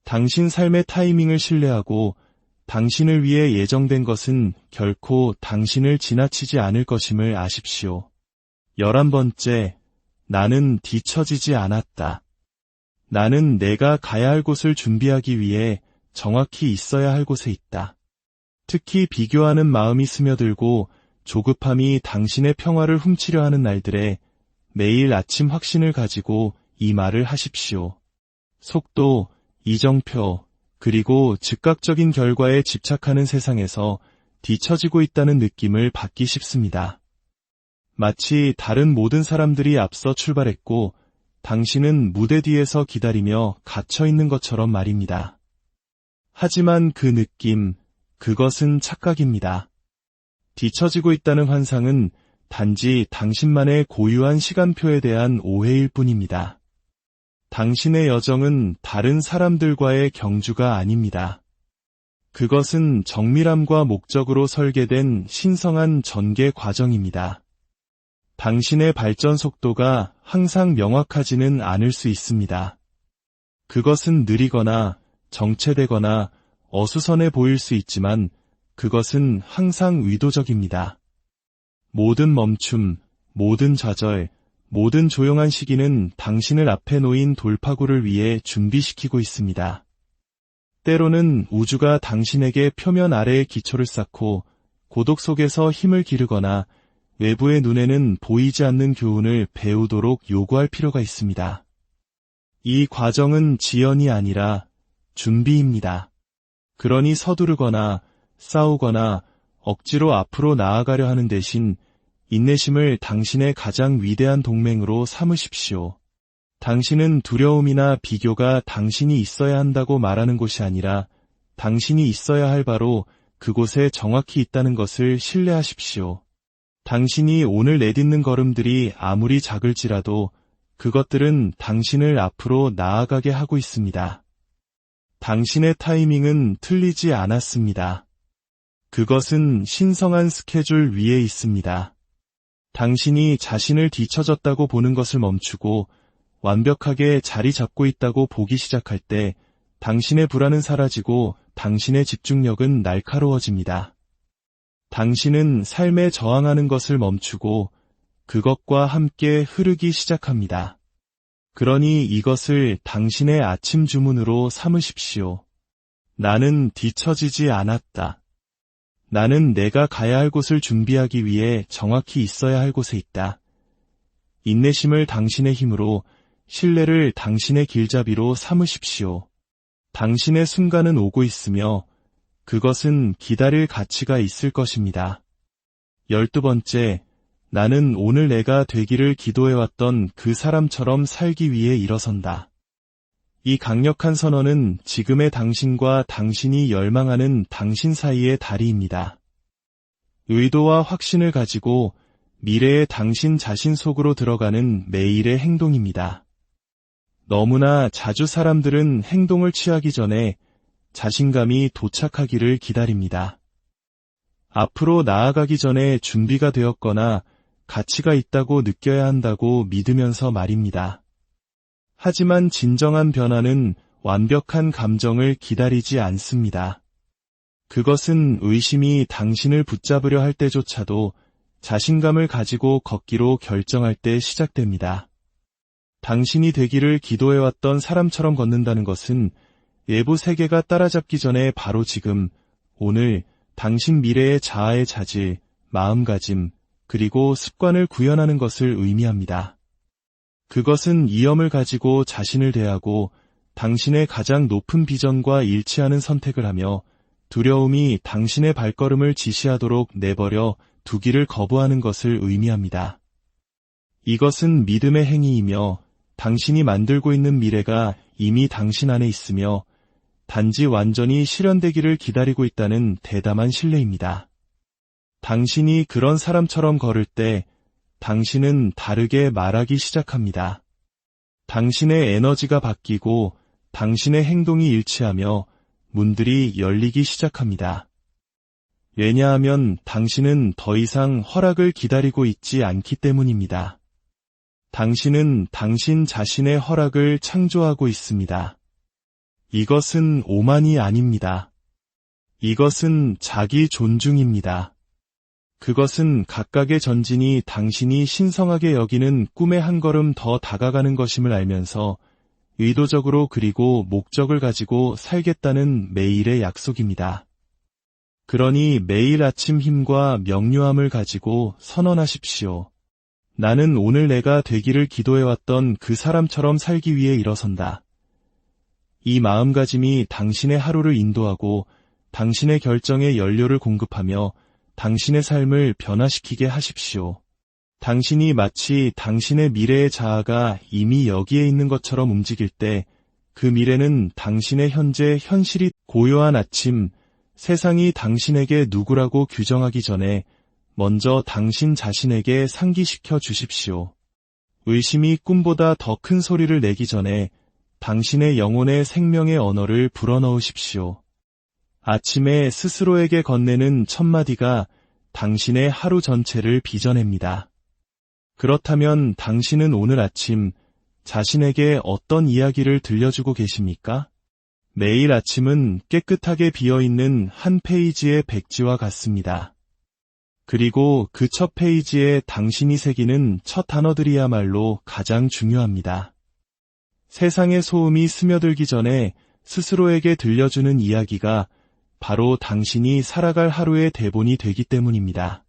당신 삶의 타이밍을 신뢰하고 당신을 위해 예정된 것은 결코 당신을 지나치지 않을 것임을 아십시오. 11번째, 나는 뒤처지지 않았다. 나는 내가 가야 할 곳을 준비하기 위해 정확히 있어야 할 곳에 있다. 특히 비교하는 마음이 스며들고 조급함이 당신의 평화를 훔치려 하는 날들에 매일 아침 확신을 가지고 이 말을 하십시오. 속도, 이정표, 그리고 즉각적인 결과에 집착하는 세상에서 뒤처지고 있다는 느낌을 받기 쉽습니다. 마치 다른 모든 사람들이 앞서 출발했고 당신은 무대 뒤에서 기다리며 갇혀 있는 것처럼 말입니다. 하지만 그 느낌, 그것은 착각입니다. 뒤처지고 있다는 환상은 단지 당신만의 고유한 시간표에 대한 오해일 뿐입니다. 당신의 여정은 다른 사람들과의 경주가 아닙니다. 그것은 정밀함과 목적으로 설계된 신성한 전개 과정입니다. 당신의 발전 속도가 항상 명확하지는 않을 수 있습니다. 그것은 느리거나 정체되거나 어수선해 보일 수 있지만 그것은 항상 의도적입니다. 모든 멈춤, 모든 좌절, 모든 조용한 시기는 당신을 앞에 놓인 돌파구를 위해 준비시키고 있습니다. 때로는 우주가 당신에게 표면 아래의 기초를 쌓고 고독 속에서 힘을 기르거나 외부의 눈에는 보이지 않는 교훈을 배우도록 요구할 필요가 있습니다. 이 과정은 지연이 아니라 준비입니다. 그러니 서두르거나 싸우거나 억지로 앞으로 나아가려 하는 대신 인내심을 당신의 가장 위대한 동맹으로 삼으십시오. 당신은 두려움이나 비교가 당신이 있어야 한다고 말하는 곳이 아니라 당신이 있어야 할 바로 그곳에 정확히 있다는 것을 신뢰하십시오. 당신이 오늘 내딛는 걸음들이 아무리 작을지라도 그것들은 당신을 앞으로 나아가게 하고 있습니다. 당신의 타이밍은 틀리지 않았습니다. 그것은 신성한 스케줄 위에 있습니다. 당신이 자신을 뒤처졌다고 보는 것을 멈추고 완벽하게 자리 잡고 있다고 보기 시작할 때 당신의 불안은 사라지고 당신의 집중력은 날카로워집니다. 당신은 삶에 저항하는 것을 멈추고 그것과 함께 흐르기 시작합니다. 그러니 이것을 당신의 아침 주문으로 삼으십시오. 나는 뒤처지지 않았다. 나는 내가 가야 할 곳을 준비하기 위해 정확히 있어야 할 곳에 있다. 인내심을 당신의 힘으로, 신뢰를 당신의 길잡이로 삼으십시오. 당신의 순간은 오고 있으며 그것은 기다릴 가치가 있을 것입니다. 12번째, 나는 오늘 내가 되기를 기도해왔던 그 사람처럼 살기 위해 일어선다. 이 강력한 선언은 지금의 당신과 당신이 열망하는 당신 사이의 다리입니다. 의도와 확신을 가지고 미래의 당신 자신 속으로 들어가는 매일의 행동입니다. 너무나 자주 사람들은 행동을 취하기 전에 자신감이 도착하기를 기다립니다. 앞으로 나아가기 전에 준비가 되었거나 가치가 있다고 느껴야 한다고 믿으면서 말입니다. 하지만 진정한 변화는 완벽한 감정을 기다리지 않습니다. 그것은 의심이 당신을 붙잡으려 할 때조차도 자신감을 가지고 걷기로 결정할 때 시작됩니다. 당신이 되기를 기도해왔던 사람처럼 걷는다는 것은 외부 세계가 따라잡기 전에 바로 지금, 오늘 당신 미래의 자아의 자질, 마음가짐, 그리고 습관을 구현하는 것을 의미합니다. 그것은 이염을 가지고 자신을 대하고 당신의 가장 높은 비전과 일치하는 선택을 하며 두려움이 당신의 발걸음을 지시하도록 내버려 두기를 거부하는 것을 의미합니다. 이것은 믿음의 행위이며 당신이 만들고 있는 미래가 이미 당신 안에 있으며 단지 완전히 실현되기를 기다리고 있다는 대담한 신뢰입니다. 당신이 그런 사람처럼 걸을 때 당신은 다르게 말하기 시작합니다. 당신의 에너지가 바뀌고 당신의 행동이 일치하며 문들이 열리기 시작합니다. 왜냐하면 당신은 더 이상 허락을 기다리고 있지 않기 때문입니다. 당신은 당신 자신의 허락을 창조하고 있습니다. 이것은 오만이 아닙니다. 이것은 자기 존중입니다. 그것은 각각의 전진이 당신이 신성하게 여기는 꿈에 한 걸음 더 다가가는 것임을 알면서 의도적으로 그리고 목적을 가지고 살겠다는 매일의 약속입니다. 그러니 매일 아침 힘과 명료함을 가지고 선언하십시오. 나는 오늘 내가 되기를 기도해왔던 그 사람처럼 살기 위해 일어선다. 이 마음가짐이 당신의 하루를 인도하고 당신의 결정에 연료를 공급하며 당신의 삶을 변화시키게 하십시오. 당신이 마치 당신의 미래의 자아가 이미 여기에 있는 것처럼 움직일 때 그 미래는 당신의 현재 현실이 고요한 아침, 세상이 당신에게 누구라고 규정하기 전에 먼저 당신 자신에게 상기시켜 주십시오. 의심이 꿈보다 더 큰 소리를 내기 전에 당신의 영혼의 생명의 언어를 불어넣으십시오. 아침에 스스로에게 건네는 첫마디가 당신의 하루 전체를 빚어냅니다. 그렇다면 당신은 오늘 아침 자신에게 어떤 이야기를 들려주고 계십니까? 매일 아침은 깨끗하게 비어있는 한 페이지의 백지와 같습니다. 그리고 그 첫 페이지에 당신이 새기는 첫 단어들이야말로 가장 중요합니다. 세상의 소음이 스며들기 전에 스스로에게 들려주는 이야기가 바로 당신이 살아갈 하루의 대본이 되기 때문입니다.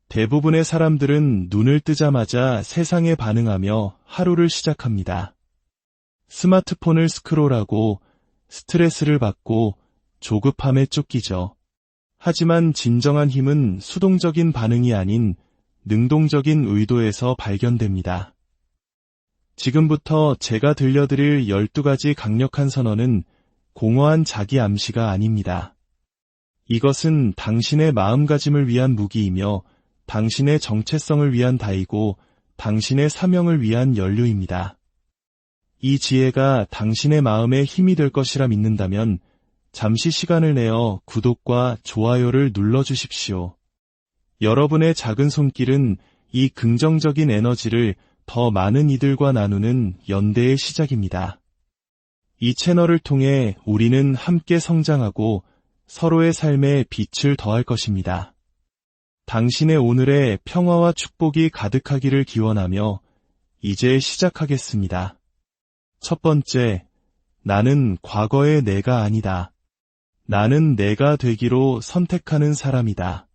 대부분의 사람들은 눈을 뜨자마자 세상에 반응하며 하루를 시작합니다. 스마트폰을 스크롤하고 스트레스를 받고 조급함에 쫓기죠. 하지만 진정한 힘은 수동적인 반응이 아닌 능동적인 의도에서 발견됩니다. 지금부터 제가 들려드릴 12가지 강력한 선언은 공허한 자기 암시가 아닙니다. 이것은 당신의 마음가짐을 위한 무기이며 당신의 정체성을 위한 다이고 당신의 사명을 위한 연료입니다. 이 지혜가 당신의 마음에 힘이 될 것이라 믿는다면 잠시 시간을 내어 구독과 좋아요를 눌러주십시오. 여러분의 작은 손길은 이 긍정적인 에너지를 더 많은 이들과 나누는 연대의 시작입니다. 이 채널을 통해 우리는 함께 성장하고 서로의 삶에 빛을 더할 것입니다. 당신의 오늘에 평화와 축복이 가득하기를 기원하며 이제 시작하겠습니다. 첫 번째, 나는 과거의 내가 아니다. 나는 내가 되기로 선택하는 사람이다.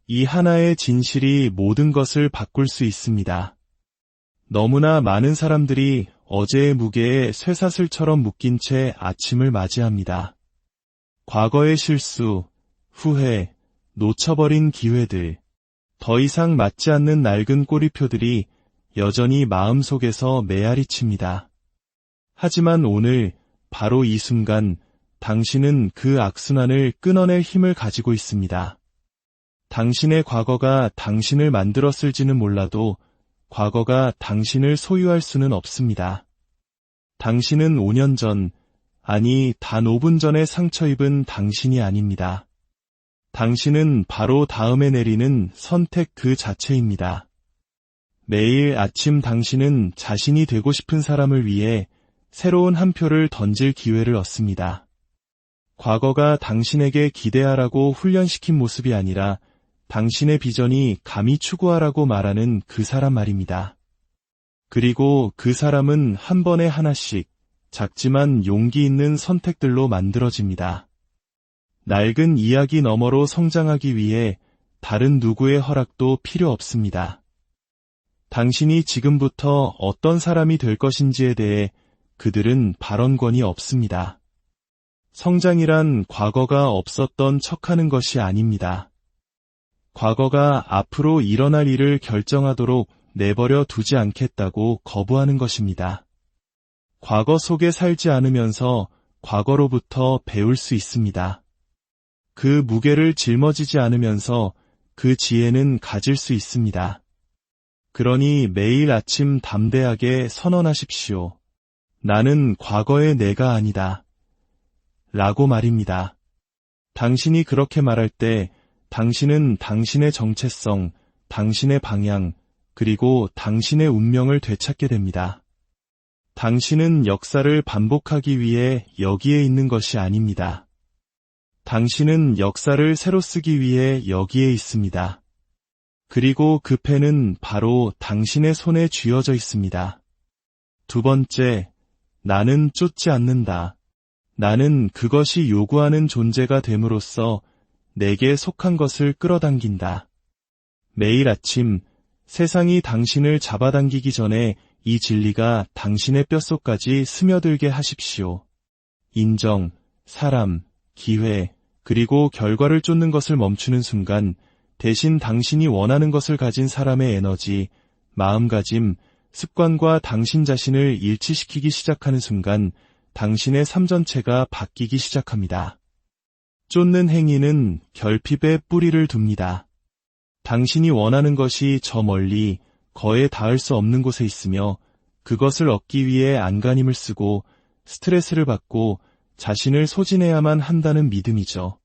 이 하나의 진실이 모든 것을 바꿀 수 있습니다. 너무나 많은 사람들이 어제의 무게에 쇠사슬처럼 묶인 채 아침을 맞이합니다. 과거의 실수, 후회, 놓쳐버린 기회들, 더 이상 맞지 않는 낡은 꼬리표들이 여전히 마음속에서 메아리칩니다. 하지만 오늘, 바로 이 순간, 당신은 그 악순환을 끊어낼 힘을 가지고 있습니다. 당신의 과거가 당신을 만들었을지는 몰라도 과거가 당신을 소유할 수는 없습니다. 당신은 5년 전, 아니 단 5분 전에 상처 입은 당신이 아닙니다. 당신은 바로 다음에 내리는 선택 그 자체입니다. 매일 아침 당신은 자신이 되고 싶은 사람을 위해 새로운 한 표를 던질 기회를 얻습니다. 과거가 당신에게 기대하라고 훈련시킨 모습이 아니라 당신의 비전이 감히 추구하라고 말하는 그 사람 말입니다. 그리고 그 사람은 한 번에 하나씩 작지만 용기 있는 선택들로 만들어집니다. 낡은 이야기 너머로 성장하기 위해 다른 누구의 허락도 필요 없습니다. 당신이 지금부터 어떤 사람이 될 것인지에 대해 그들은 발언권이 없습니다. 성장이란 과거가 없었던 척하는 것이 아닙니다. 과거가 앞으로 일어날 일을 결정하도록 내버려 두지 않겠다고 거부하는 것입니다. 과거 속에 살지 않으면서 과거로부터 배울 수 있습니다. 그 무게를 짊어지지 않으면서 그 지혜는 가질 수 있습니다. 그러니 매일 아침 담대하게 선언하십시오. 나는 과거의 내가 아니다. 라고 말입니다. 당신이 그렇게 말할 때 당신은 당신의 정체성, 당신의 방향, 그리고 당신의 운명을 되찾게 됩니다. 당신은 역사를 반복하기 위해 여기에 있는 것이 아닙니다. 당신은 역사를 새로 쓰기 위해 여기에 있습니다. 그리고 그 펜은 바로 당신의 손에 쥐어져 있습니다. 두 번째, 나는 쫓지 않는다. 나는 그것이 요구하는 존재가 됨으로써 내게 속한 것을 끌어당긴다. 매일 아침 세상이 당신을 잡아당기기 전에 이 진리가 당신의 뼛속까지 스며들게 하십시오. 인정, 사람, 기회, 그리고 결과를 쫓는 것을 멈추는 순간 대신 당신이 원하는 것을 가진 사람의 에너지, 마음가짐, 습관과 당신 자신을 일치시키기 시작하는 순간 당신의 삶 전체가 바뀌기 시작합니다. 쫓는 행위는 결핍에 뿌리를 둡니다. 당신이 원하는 것이 저 멀리 거에 닿을 수 없는 곳에 있으며 그것을 얻기 위해 안간힘을 쓰고 스트레스를 받고 자신을 소진해야만 한다는 믿음이죠.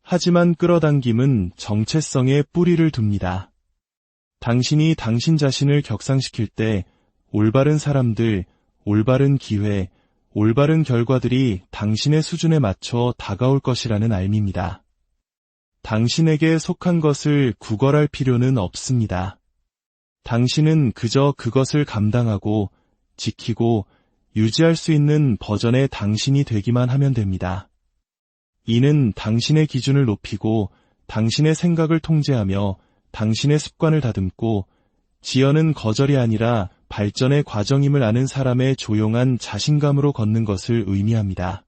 하지만 끌어당김은 정체성에 뿌리를 둡니다. 당신이 당신 자신을 격상시킬 때 올바른 사람들, 올바른 기회, 올바른 결과들이 당신의 수준에 맞춰 다가올 것이라는 알미입니다. 당신에게 속한 것을 구걸할 필요는 없습니다. 당신은 그저 그것을 감당하고 지키고 유지할 수 있는 버전의 당신이 되기만 하면 됩니다. 이는 당신의 기준을 높이고 당신의 생각을 통제하며 당신의 습관을 다듬고 지연은 거절이 아니라 발전의 과정임을 아는 사람의 조용한 자신감으로 걷는 것을 의미합니다.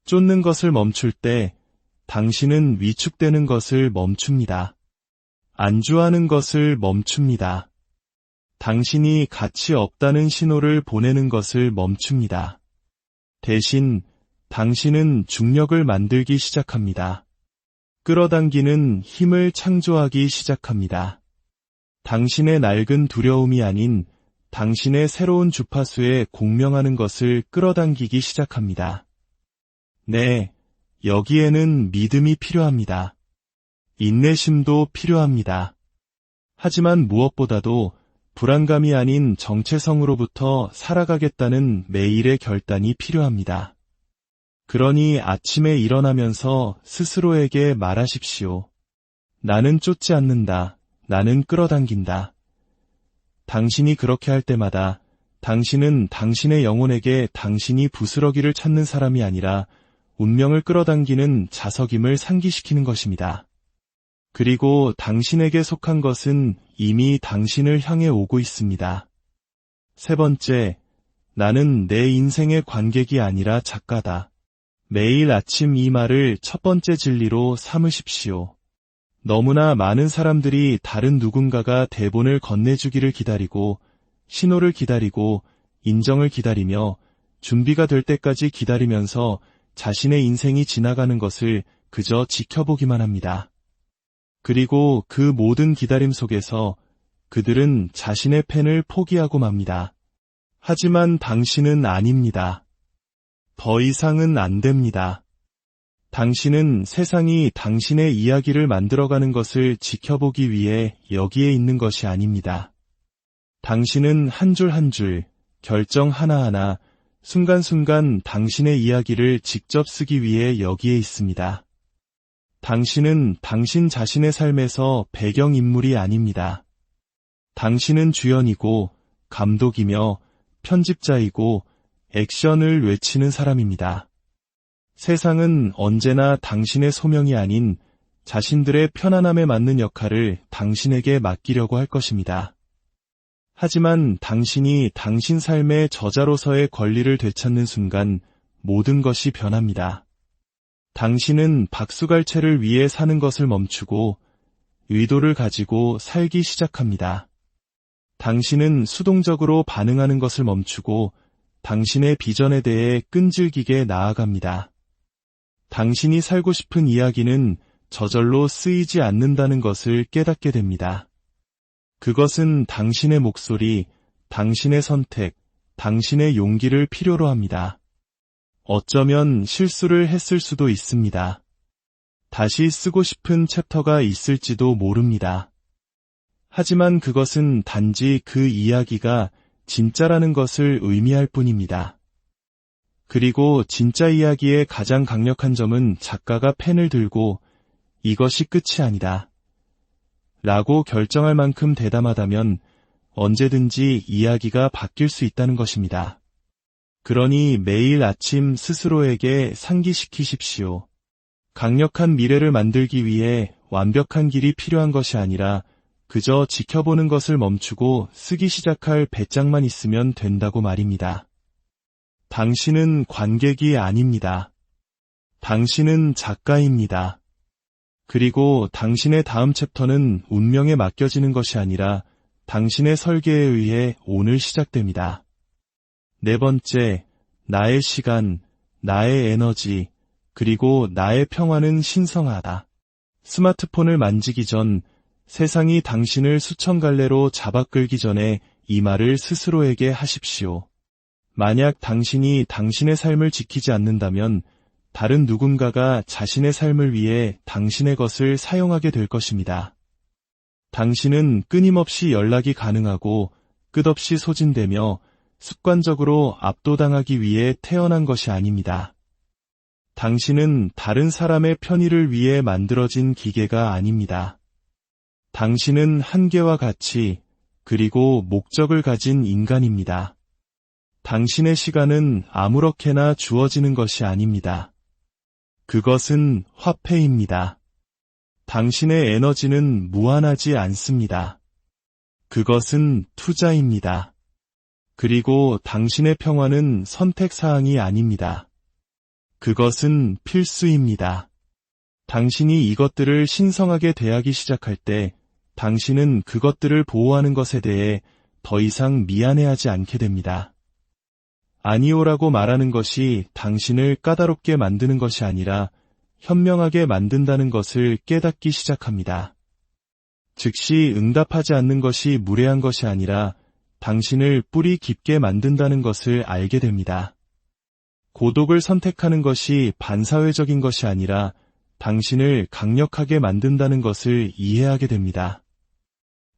쫓는 것을 멈출 때 당신은 위축되는 것을 멈춥니다. 안주하는 것을 멈춥니다. 당신이 가치 없다는 신호를 보내는 것을 멈춥니다. 대신 당신은 중력을 만들기 시작합니다. 끌어당기는 힘을 창조하기 시작합니다. 당신의 낡은 두려움이 아닌 당신의 새로운 주파수에 공명하는 것을 끌어당기기 시작합니다. 네, 여기에는 믿음이 필요합니다. 인내심도 필요합니다. 하지만 무엇보다도 불안감이 아닌 정체성으로부터 살아가겠다는 매일의 결단이 필요합니다. 그러니 아침에 일어나면서 스스로에게 말하십시오. 나는 쫓지 않는다. 나는 끌어당긴다. 당신이 그렇게 할 때마다 당신은 당신의 영혼에게 당신이 부스러기를 찾는 사람이 아니라 운명을 끌어당기는 자석임을 상기시키는 것입니다. 그리고 당신에게 속한 것은 이미 당신을 향해 오고 있습니다. 세 번째, 나는 내 인생의 관객이 아니라 작가다. 매일 아침 이 말을 첫 번째 진리로 삼으십시오. 너무나 많은 사람들이 다른 누군가가 대본을 건네주기를 기다리고 신호를 기다리고 인정을 기다리며 준비가 될 때까지 기다리면서 자신의 인생이 지나가는 것을 그저 지켜보기만 합니다. 그리고 그 모든 기다림 속에서 그들은 자신의 펜을 포기하고 맙니다. 하지만 당신은 아닙니다. 더 이상은 안 됩니다. 당신은 세상이 당신의 이야기를 만들어가는 것을 지켜보기 위해 여기에 있는 것이 아닙니다. 당신은 한 줄 한 줄, 결정 하나하나, 순간순간 당신의 이야기를 직접 쓰기 위해 여기에 있습니다. 당신은 당신 자신의 삶에서 배경인물이 아닙니다. 당신은 주연이고 감독이며 편집자이고 액션을 외치는 사람입니다. 세상은 언제나 당신의 소명이 아닌 자신들의 편안함에 맞는 역할을 당신에게 맡기려고 할 것입니다. 하지만 당신이 당신 삶의 저자로서의 권리를 되찾는 순간 모든 것이 변합니다. 당신은 박수갈채를 위해 사는 것을 멈추고 의도를 가지고 살기 시작합니다. 당신은 수동적으로 반응하는 것을 멈추고 당신의 비전에 대해 끈질기게 나아갑니다. 당신이 살고 싶은 이야기는 저절로 쓰이지 않는다는 것을 깨닫게 됩니다. 그것은 당신의 목소리, 당신의 선택, 당신의 용기를 필요로 합니다. 어쩌면 실수를 했을 수도 있습니다. 다시 쓰고 싶은 챕터가 있을지도 모릅니다. 하지만 그것은 단지 그 이야기가 진짜라는 것을 의미할 뿐입니다. 그리고 진짜 이야기의 가장 강력한 점은 작가가 펜을 들고 이것이 끝이 아니다 라고 결정할 만큼 대담하다면 언제든지 이야기가 바뀔 수 있다는 것입니다. 그러니 매일 아침 스스로에게 상기시키십시오. 강력한 미래를 만들기 위해 완벽한 길이 필요한 것이 아니라 그저 지켜보는 것을 멈추고 쓰기 시작할 배짱만 있으면 된다고 말입니다. 당신은 관객이 아닙니다. 당신은 작가입니다. 그리고 당신의 다음 챕터는 운명에 맡겨지는 것이 아니라 당신의 설계에 의해 오늘 시작됩니다. 네 번째, 나의 시간, 나의 에너지, 그리고 나의 평화는 신성하다. 스마트폰을 만지기 전 세상이 당신을 수천 갈래로 잡아끌기 전에 이 말을 스스로에게 하십시오. 만약 당신이 당신의 삶을 지키지 않는다면 다른 누군가가 자신의 삶을 위해 당신의 것을 사용하게 될 것입니다. 당신은 끊임없이 연락이 가능하고 끝없이 소진되며 습관적으로 압도당하기 위해 태어난 것이 아닙니다. 당신은 다른 사람의 편의를 위해 만들어진 기계가 아닙니다. 당신은 한계와 가치, 그리고 목적을 가진 인간입니다. 당신의 시간은 아무렇게나 주어지는 것이 아닙니다. 그것은 화폐입니다. 당신의 에너지는 무한하지 않습니다. 그것은 투자입니다. 그리고 당신의 평화는 선택사항이 아닙니다. 그것은 필수입니다. 당신이 이것들을 신성하게 대하기 시작할 때 당신은 그것들을 보호하는 것에 대해 더 이상 미안해하지 않게 됩니다. 아니오라고 말하는 것이 당신을 까다롭게 만드는 것이 아니라 현명하게 만든다는 것을 깨닫기 시작합니다. 즉시 응답하지 않는 것이 무례한 것이 아니라 당신을 뿌리 깊게 만든다는 것을 알게 됩니다. 고독을 선택하는 것이 반사회적인 것이 아니라 당신을 강력하게 만든다는 것을 이해하게 됩니다.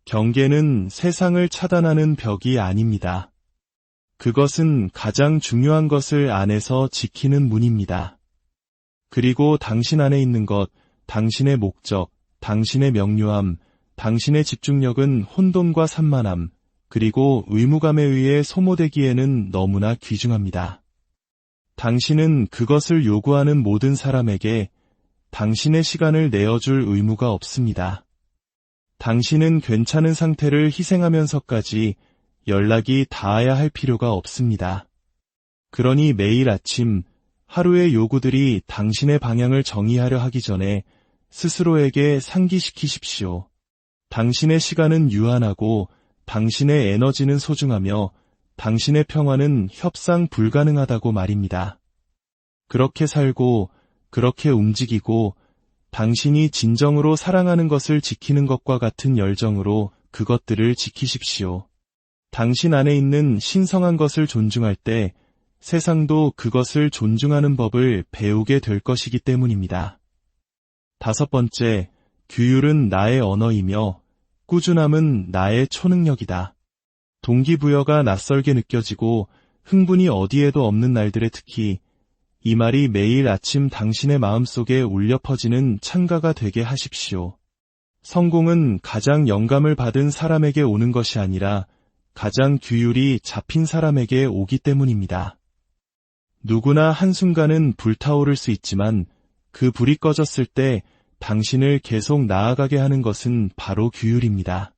경계는 세상을 차단하는 벽이 아닙니다. 그것은 가장 중요한 것을 안에서 지키는 문입니다. 그리고 당신 안에 있는 것, 당신의 목적, 당신의 명료함, 당신의 집중력은 혼돈과 산만함, 그리고 의무감에 의해 소모되기에는 너무나 귀중합니다. 당신은 그것을 요구하는 모든 사람에게 당신의 시간을 내어줄 의무가 없습니다. 당신은 괜찮은 상태를 희생하면서까지 연락이 닿아야 할 필요가 없습니다. 그러니 매일 아침 하루의 요구들이 당신의 방향을 정의하려 하기 전에 스스로에게 상기시키십시오. 당신의 시간은 유한하고 당신의 에너지는 소중하며 당신의 평화는 협상 불가능하다고 말입니다. 그렇게 살고 그렇게 움직이고 당신이 진정으로 사랑하는 것을 지키는 것과 같은 열정으로 그것들을 지키십시오. 당신 안에 있는 신성한 것을 존중할 때 세상도 그것을 존중하는 법을 배우게 될 것이기 때문입니다. 다섯 번째, 규율은 나의 언어이며 꾸준함은 나의 초능력이다. 동기부여가 낯설게 느껴지고 흥분이 어디에도 없는 날들에 특히 이 말이 매일 아침 당신의 마음속에 울려 퍼지는 찬가가 되게 하십시오. 성공은 가장 영감을 받은 사람에게 오는 것이 아니라 가장 규율이 잡힌 사람에게 오기 때문입니다. 누구나 한순간은 불타오를 수 있지만 그 불이 꺼졌을 때 당신을 계속 나아가게 하는 것은 바로 규율입니다.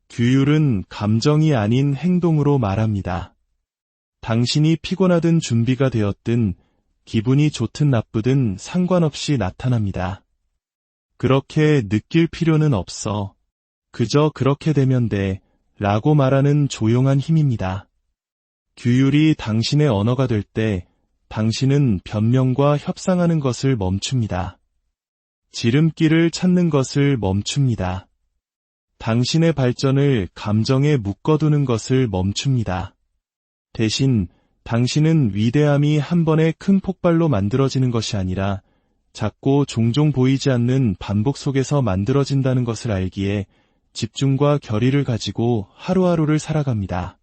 규율은 감정이 아닌 행동으로 말합니다. 당신이 피곤하든 준비가 되었든 기분이 좋든 나쁘든 상관없이 나타납니다. 그렇게 느낄 필요는 없어. 그저 그렇게 되면 돼. 라고 말하는 조용한 힘입니다. 규율이 당신의 언어가 될 때 당신은 변명과 협상하는 것을 멈춥니다. 지름길을 찾는 것을 멈춥니다. 당신의 발전을 감정에 묶어두는 것을 멈춥니다. 대신 당신은 위대함이 한 번의 큰 폭발로 만들어지는 것이 아니라 작고 종종 보이지 않는 반복 속에서 만들어진다는 것을 알기에 집중과 결의를 가지고 하루하루를 살아갑니다.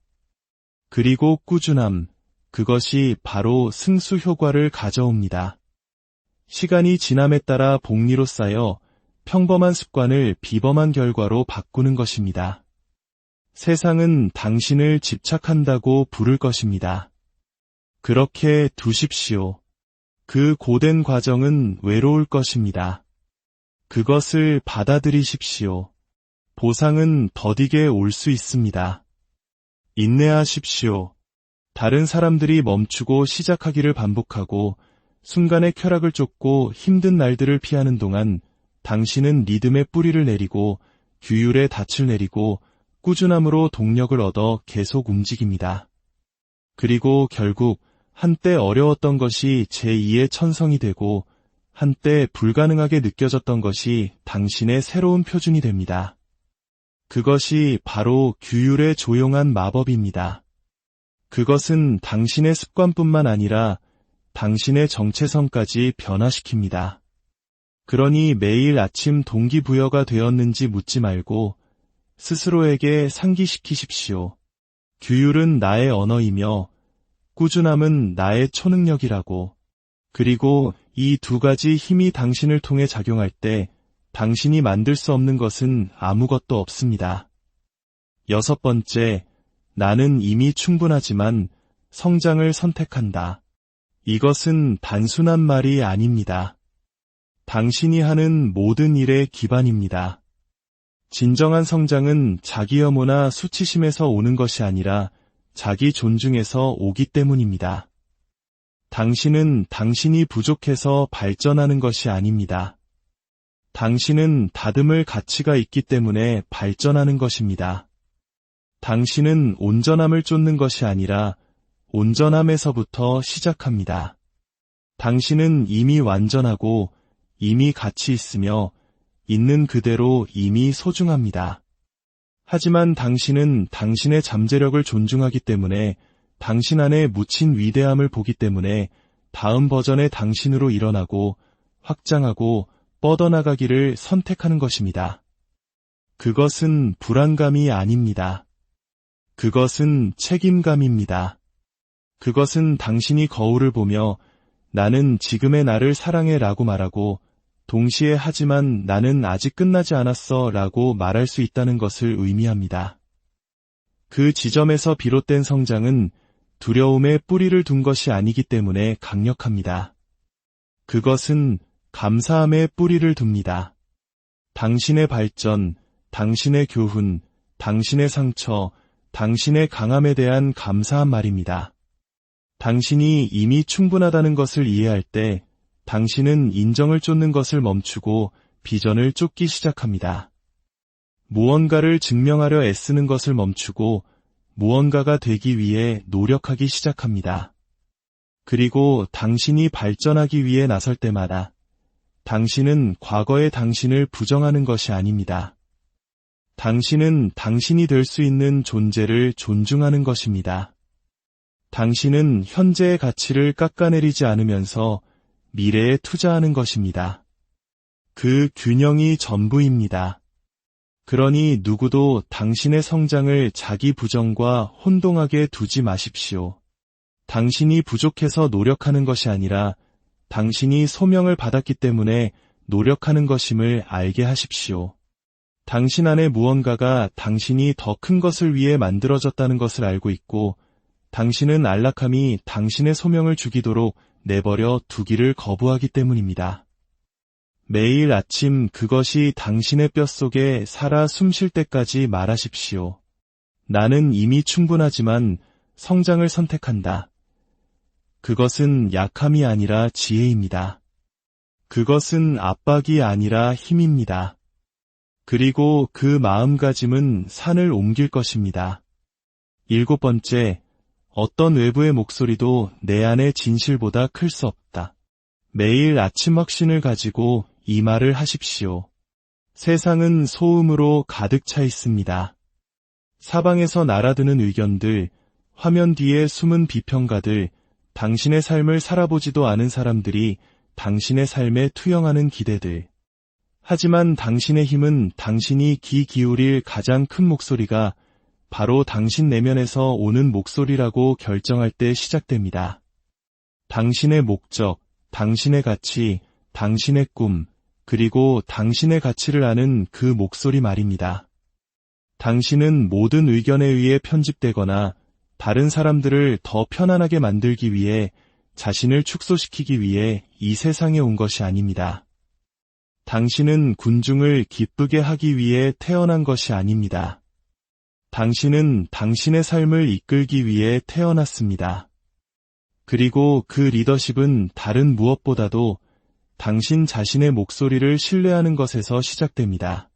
그리고 꾸준함, 그것이 바로 승수 효과를 가져옵니다. 시간이 지남에 따라 복리로 쌓여 평범한 습관을 비범한 결과로 바꾸는 것입니다. 세상은 당신을 집착한다고 부를 것입니다. 그렇게 두십시오. 그 고된 과정은 외로울 것입니다. 그것을 받아들이십시오. 보상은 더디게 올 수 있습니다. 인내하십시오. 다른 사람들이 멈추고 시작하기를 반복하고 순간의 쾌락을 쫓고 힘든 날들을 피하는 동안 당신은 리듬의 뿌리를 내리고 규율의 닻을 내리고 꾸준함으로 동력을 얻어 계속 움직입니다. 그리고 결국 한때 어려웠던 것이 제2의 천성이 되고 한때 불가능하게 느껴졌던 것이 당신의 새로운 표준이 됩니다. 그것이 바로 규율의 조용한 마법입니다. 그것은 당신의 습관뿐만 아니라 당신의 정체성까지 변화시킵니다. 그러니 매일 아침 동기부여가 되었는지 묻지 말고 스스로에게 상기시키십시오. 규율은 나의 언어이며 꾸준함은 나의 초능력이라고. 그리고 이 두 가지 힘이 당신을 통해 작용할 때 당신이 만들 수 없는 것은 아무것도 없습니다. 6번째, 나는 이미 충분하지만 성장을 선택한다. 이것은 단순한 말이 아닙니다. 당신이 하는 모든 일의 기반입니다. 진정한 성장은 자기 혐오나 수치심에서 오는 것이 아니라 자기 존중에서 오기 때문입니다. 당신은 당신이 부족해서 발전하는 것이 아닙니다. 당신은 다듬을 가치가 있기 때문에 발전하는 것입니다. 당신은 온전함을 쫓는 것이 아니라 온전함에서부터 시작합니다. 당신은 이미 완전하고 이미 가치 있으며 있는 그대로 이미 소중합니다. 하지만 당신은 당신의 잠재력을 존중하기 때문에 당신 안에 묻힌 위대함을 보기 때문에 다음 버전의 당신으로 일어나고 확장하고 뻗어나가기를 선택하는 것입니다. 그것은 불안감이 아닙니다. 그것은 책임감입니다. 그것은 당신이 거울을 보며 나는 지금의 나를 사랑해 라고 말하고 동시에 하지만 나는 아직 끝나지 않았어 라고 말할 수 있다는 것을 의미합니다. 그 지점에서 비롯된 성장은 두려움에 뿌리를 둔 것이 아니기 때문에 강력합니다. 그것은 감사함에 뿌리를 둡니다. 당신의 발전, 당신의 교훈, 당신의 상처, 당신의 강함에 대한 감사한 말입니다. 당신이 이미 충분하다는 것을 이해할 때 당신은 인정을 쫓는 것을 멈추고 비전을 쫓기 시작합니다. 무언가를 증명하려 애쓰는 것을 멈추고 무언가가 되기 위해 노력하기 시작합니다. 그리고 당신이 발전하기 위해 나설 때마다 당신은 과거의 당신을 부정하는 것이 아닙니다. 당신은 당신이 될 수 있는 존재를 존중하는 것입니다. 당신은 현재의 가치를 깎아내리지 않으면서 미래에 투자하는 것입니다. 그 균형이 전부입니다. 그러니 누구도 당신의 성장을 자기 부정과 혼동하게 두지 마십시오. 당신이 부족해서 노력하는 것이 아니라 당신이 소명을 받았기 때문에 노력하는 것임을 알게 하십시오. 당신 안에 무언가가 당신이 더 큰 것을 위해 만들어졌다는 것을 알고 있고 당신은 안락함이 당신의 소명을 죽이도록 내버려 두기를 거부하기 때문입니다. 매일 아침 그것이 당신의 뼛속에 살아 숨쉴 때까지 말하십시오. 나는 이미 충분하지만 성장을 선택한다. 그것은 약함이 아니라 지혜입니다. 그것은 압박이 아니라 힘입니다. 그리고 그 마음가짐은 산을 옮길 것입니다. 7번째, 어떤 외부의 목소리도 내 안의 진실보다 클 수 없다. 매일 아침 확신을 가지고 이 말을 하십시오. 세상은 소음으로 가득 차 있습니다. 사방에서 날아드는 의견들, 화면 뒤에 숨은 비평가들, 당신의 삶을 살아보지도 않은 사람들이 당신의 삶에 투영하는 기대들. 하지만 당신의 힘은 당신이 귀 기울일 가장 큰 목소리가 바로 당신 내면에서 오는 목소리라고 결정할 때 시작됩니다. 당신의 목적, 당신의 가치, 당신의 꿈, 그리고 당신의 가치를 아는 그 목소리 말입니다. 당신은 모든 의견에 의해 편집되거나 다른 사람들을 더 편안하게 만들기 위해 자신을 축소시키기 위해 이 세상에 온 것이 아닙니다. 당신은 군중을 기쁘게 하기 위해 태어난 것이 아닙니다. 당신은 당신의 삶을 이끌기 위해 태어났습니다. 그리고 그 리더십은 다른 무엇보다도 당신 자신의 목소리를 신뢰하는 것에서 시작됩니다.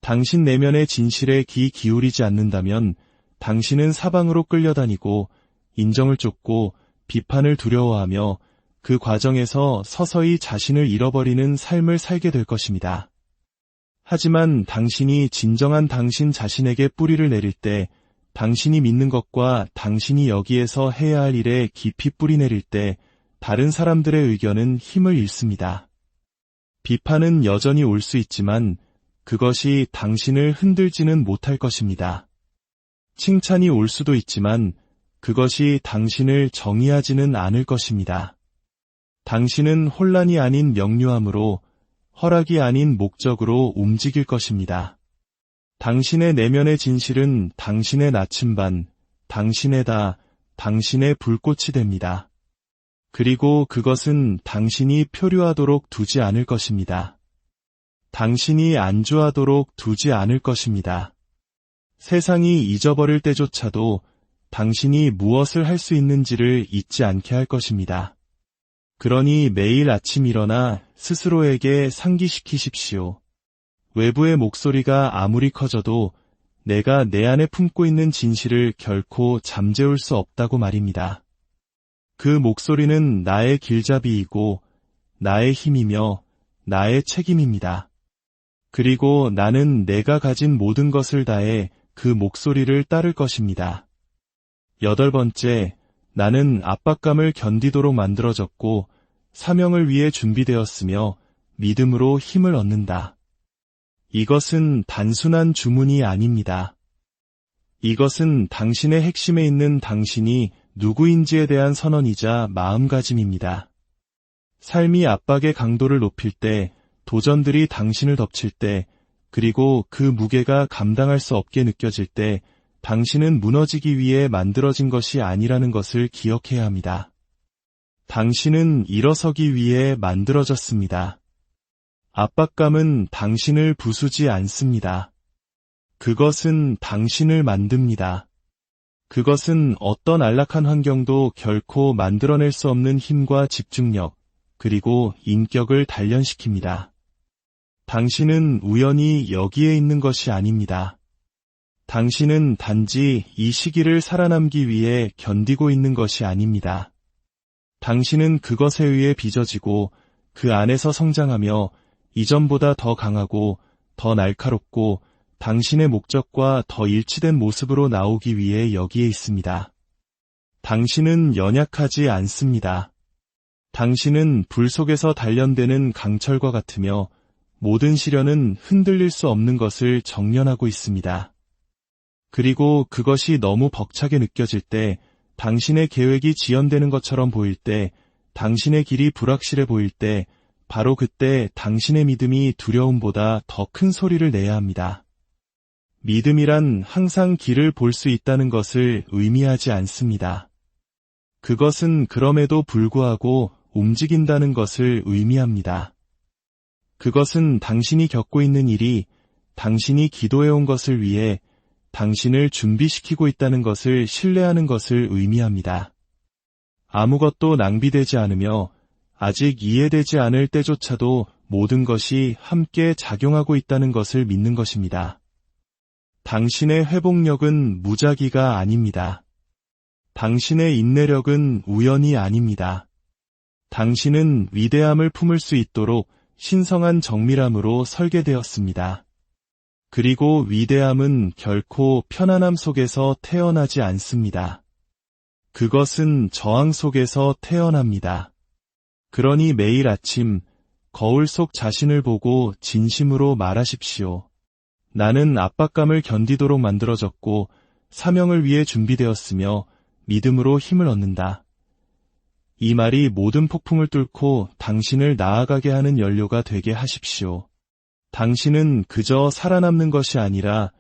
당신 내면의 진실에 귀 기울이지 않는다면 당신은 사방으로 끌려다니고 인정을 쫓고 비판을 두려워하며 그 과정에서 서서히 자신을 잃어버리는 삶을 살게 될 것입니다. 하지만 당신이 진정한 당신 자신에게 뿌리를 내릴 때, 당신이 믿는 것과 당신이 여기에서 해야 할 일에 깊이 뿌리 내릴 때 다른 사람들의 의견은 힘을 잃습니다. 비판은 여전히 올 수 있지만 그것이 당신을 흔들지는 못할 것입니다. 칭찬이 올 수도 있지만 그것이 당신을 정의하지는 않을 것입니다. 당신은 혼란이 아닌 명료함으로, 허락이 아닌 목적으로 움직일 것입니다. 당신의 내면의 진실은 당신의 나침반, 당신의다, 당신의 불꽃이 됩니다. 그리고 그것은 당신이 표류하도록 두지 않을 것입니다. 당신이 안주하도록 두지 않을 것입니다. 세상이 잊어버릴 때조차도 당신이 무엇을 할 수 있는지를 잊지 않게 할 것입니다. 그러니 매일 아침 일어나 스스로에게 상기시키십시오. 외부의 목소리가 아무리 커져도 내가 내 안에 품고 있는 진실을 결코 잠재울 수 없다고 말입니다. 그 목소리는 나의 길잡이이고 나의 힘이며 나의 책임입니다. 그리고 나는 내가 가진 모든 것을 다해 그 목소리를 따를 것입니다. 8번째, 나는 압박감을 견디도록 만들어졌고 사명을 위해 준비되었으며 믿음으로 힘을 얻는다. 이것은 단순한 주문이 아닙니다. 이것은 당신의 핵심에 있는 당신이 누구인지에 대한 선언이자 마음가짐입니다. 삶이 압박의 강도를 높일 때, 도전들이 당신을 덮칠 때, 그리고 그 무게가 감당할 수 없게 느껴질 때, 당신은 무너지기 위해 만들어진 것이 아니라는 것을 기억해야 합니다. 당신은 일어서기 위해 만들어졌습니다. 압박감은 당신을 부수지 않습니다. 그것은 당신을 만듭니다. 그것은 어떤 안락한 환경도 결코 만들어낼 수 없는 힘과 집중력, 그리고 인격을 단련시킵니다. 당신은 우연히 여기에 있는 것이 아닙니다. 당신은 단지 이 시기를 살아남기 위해 견디고 있는 것이 아닙니다. 당신은 그것에 의해 빚어지고 그 안에서 성장하며 이전보다 더 강하고 더 날카롭고 당신의 목적과 더 일치된 모습으로 나오기 위해 여기에 있습니다. 당신은 연약하지 않습니다. 당신은 불 속에서 단련되는 강철과 같으며 모든 시련은 흔들릴 수 없는 것을 정련하고 있습니다. 그리고 그것이 너무 벅차게 느껴질 때, 당신의 계획이 지연되는 것처럼 보일 때, 당신의 길이 불확실해 보일 때, 바로 그때 당신의 믿음이 두려움보다 더 큰 소리를 내야 합니다. 믿음이란 항상 길을 볼 수 있다는 것을 의미하지 않습니다. 그것은 그럼에도 불구하고 움직인다는 것을 의미합니다. 그것은 당신이 겪고 있는 일이 당신이 기도해온 것을 위해 당신을 준비시키고 있다는 것을 신뢰하는 것을 의미합니다. 아무것도 낭비되지 않으며 아직 이해되지 않을 때조차도 모든 것이 함께 작용하고 있다는 것을 믿는 것입니다. 당신의 회복력은 무작위가 아닙니다. 당신의 인내력은 우연이 아닙니다. 당신은 위대함을 품을 수 있도록 신성한 정밀함으로 설계되었습니다. 그리고 위대함은 결코 편안함 속에서 태어나지 않습니다. 그것은 저항 속에서 태어납니다. 그러니 매일 아침 거울 속 자신을 보고 진심으로 말하십시오. 나는 압박감을 견디도록 만들어졌고 사명을 위해 준비되었으며 믿음으로 힘을 얻는다. 이 말이 모든 폭풍을 뚫고 당신을 나아가게 하는 연료가 되게 하십시오. 당신은 그저 살아남는 것이 아니라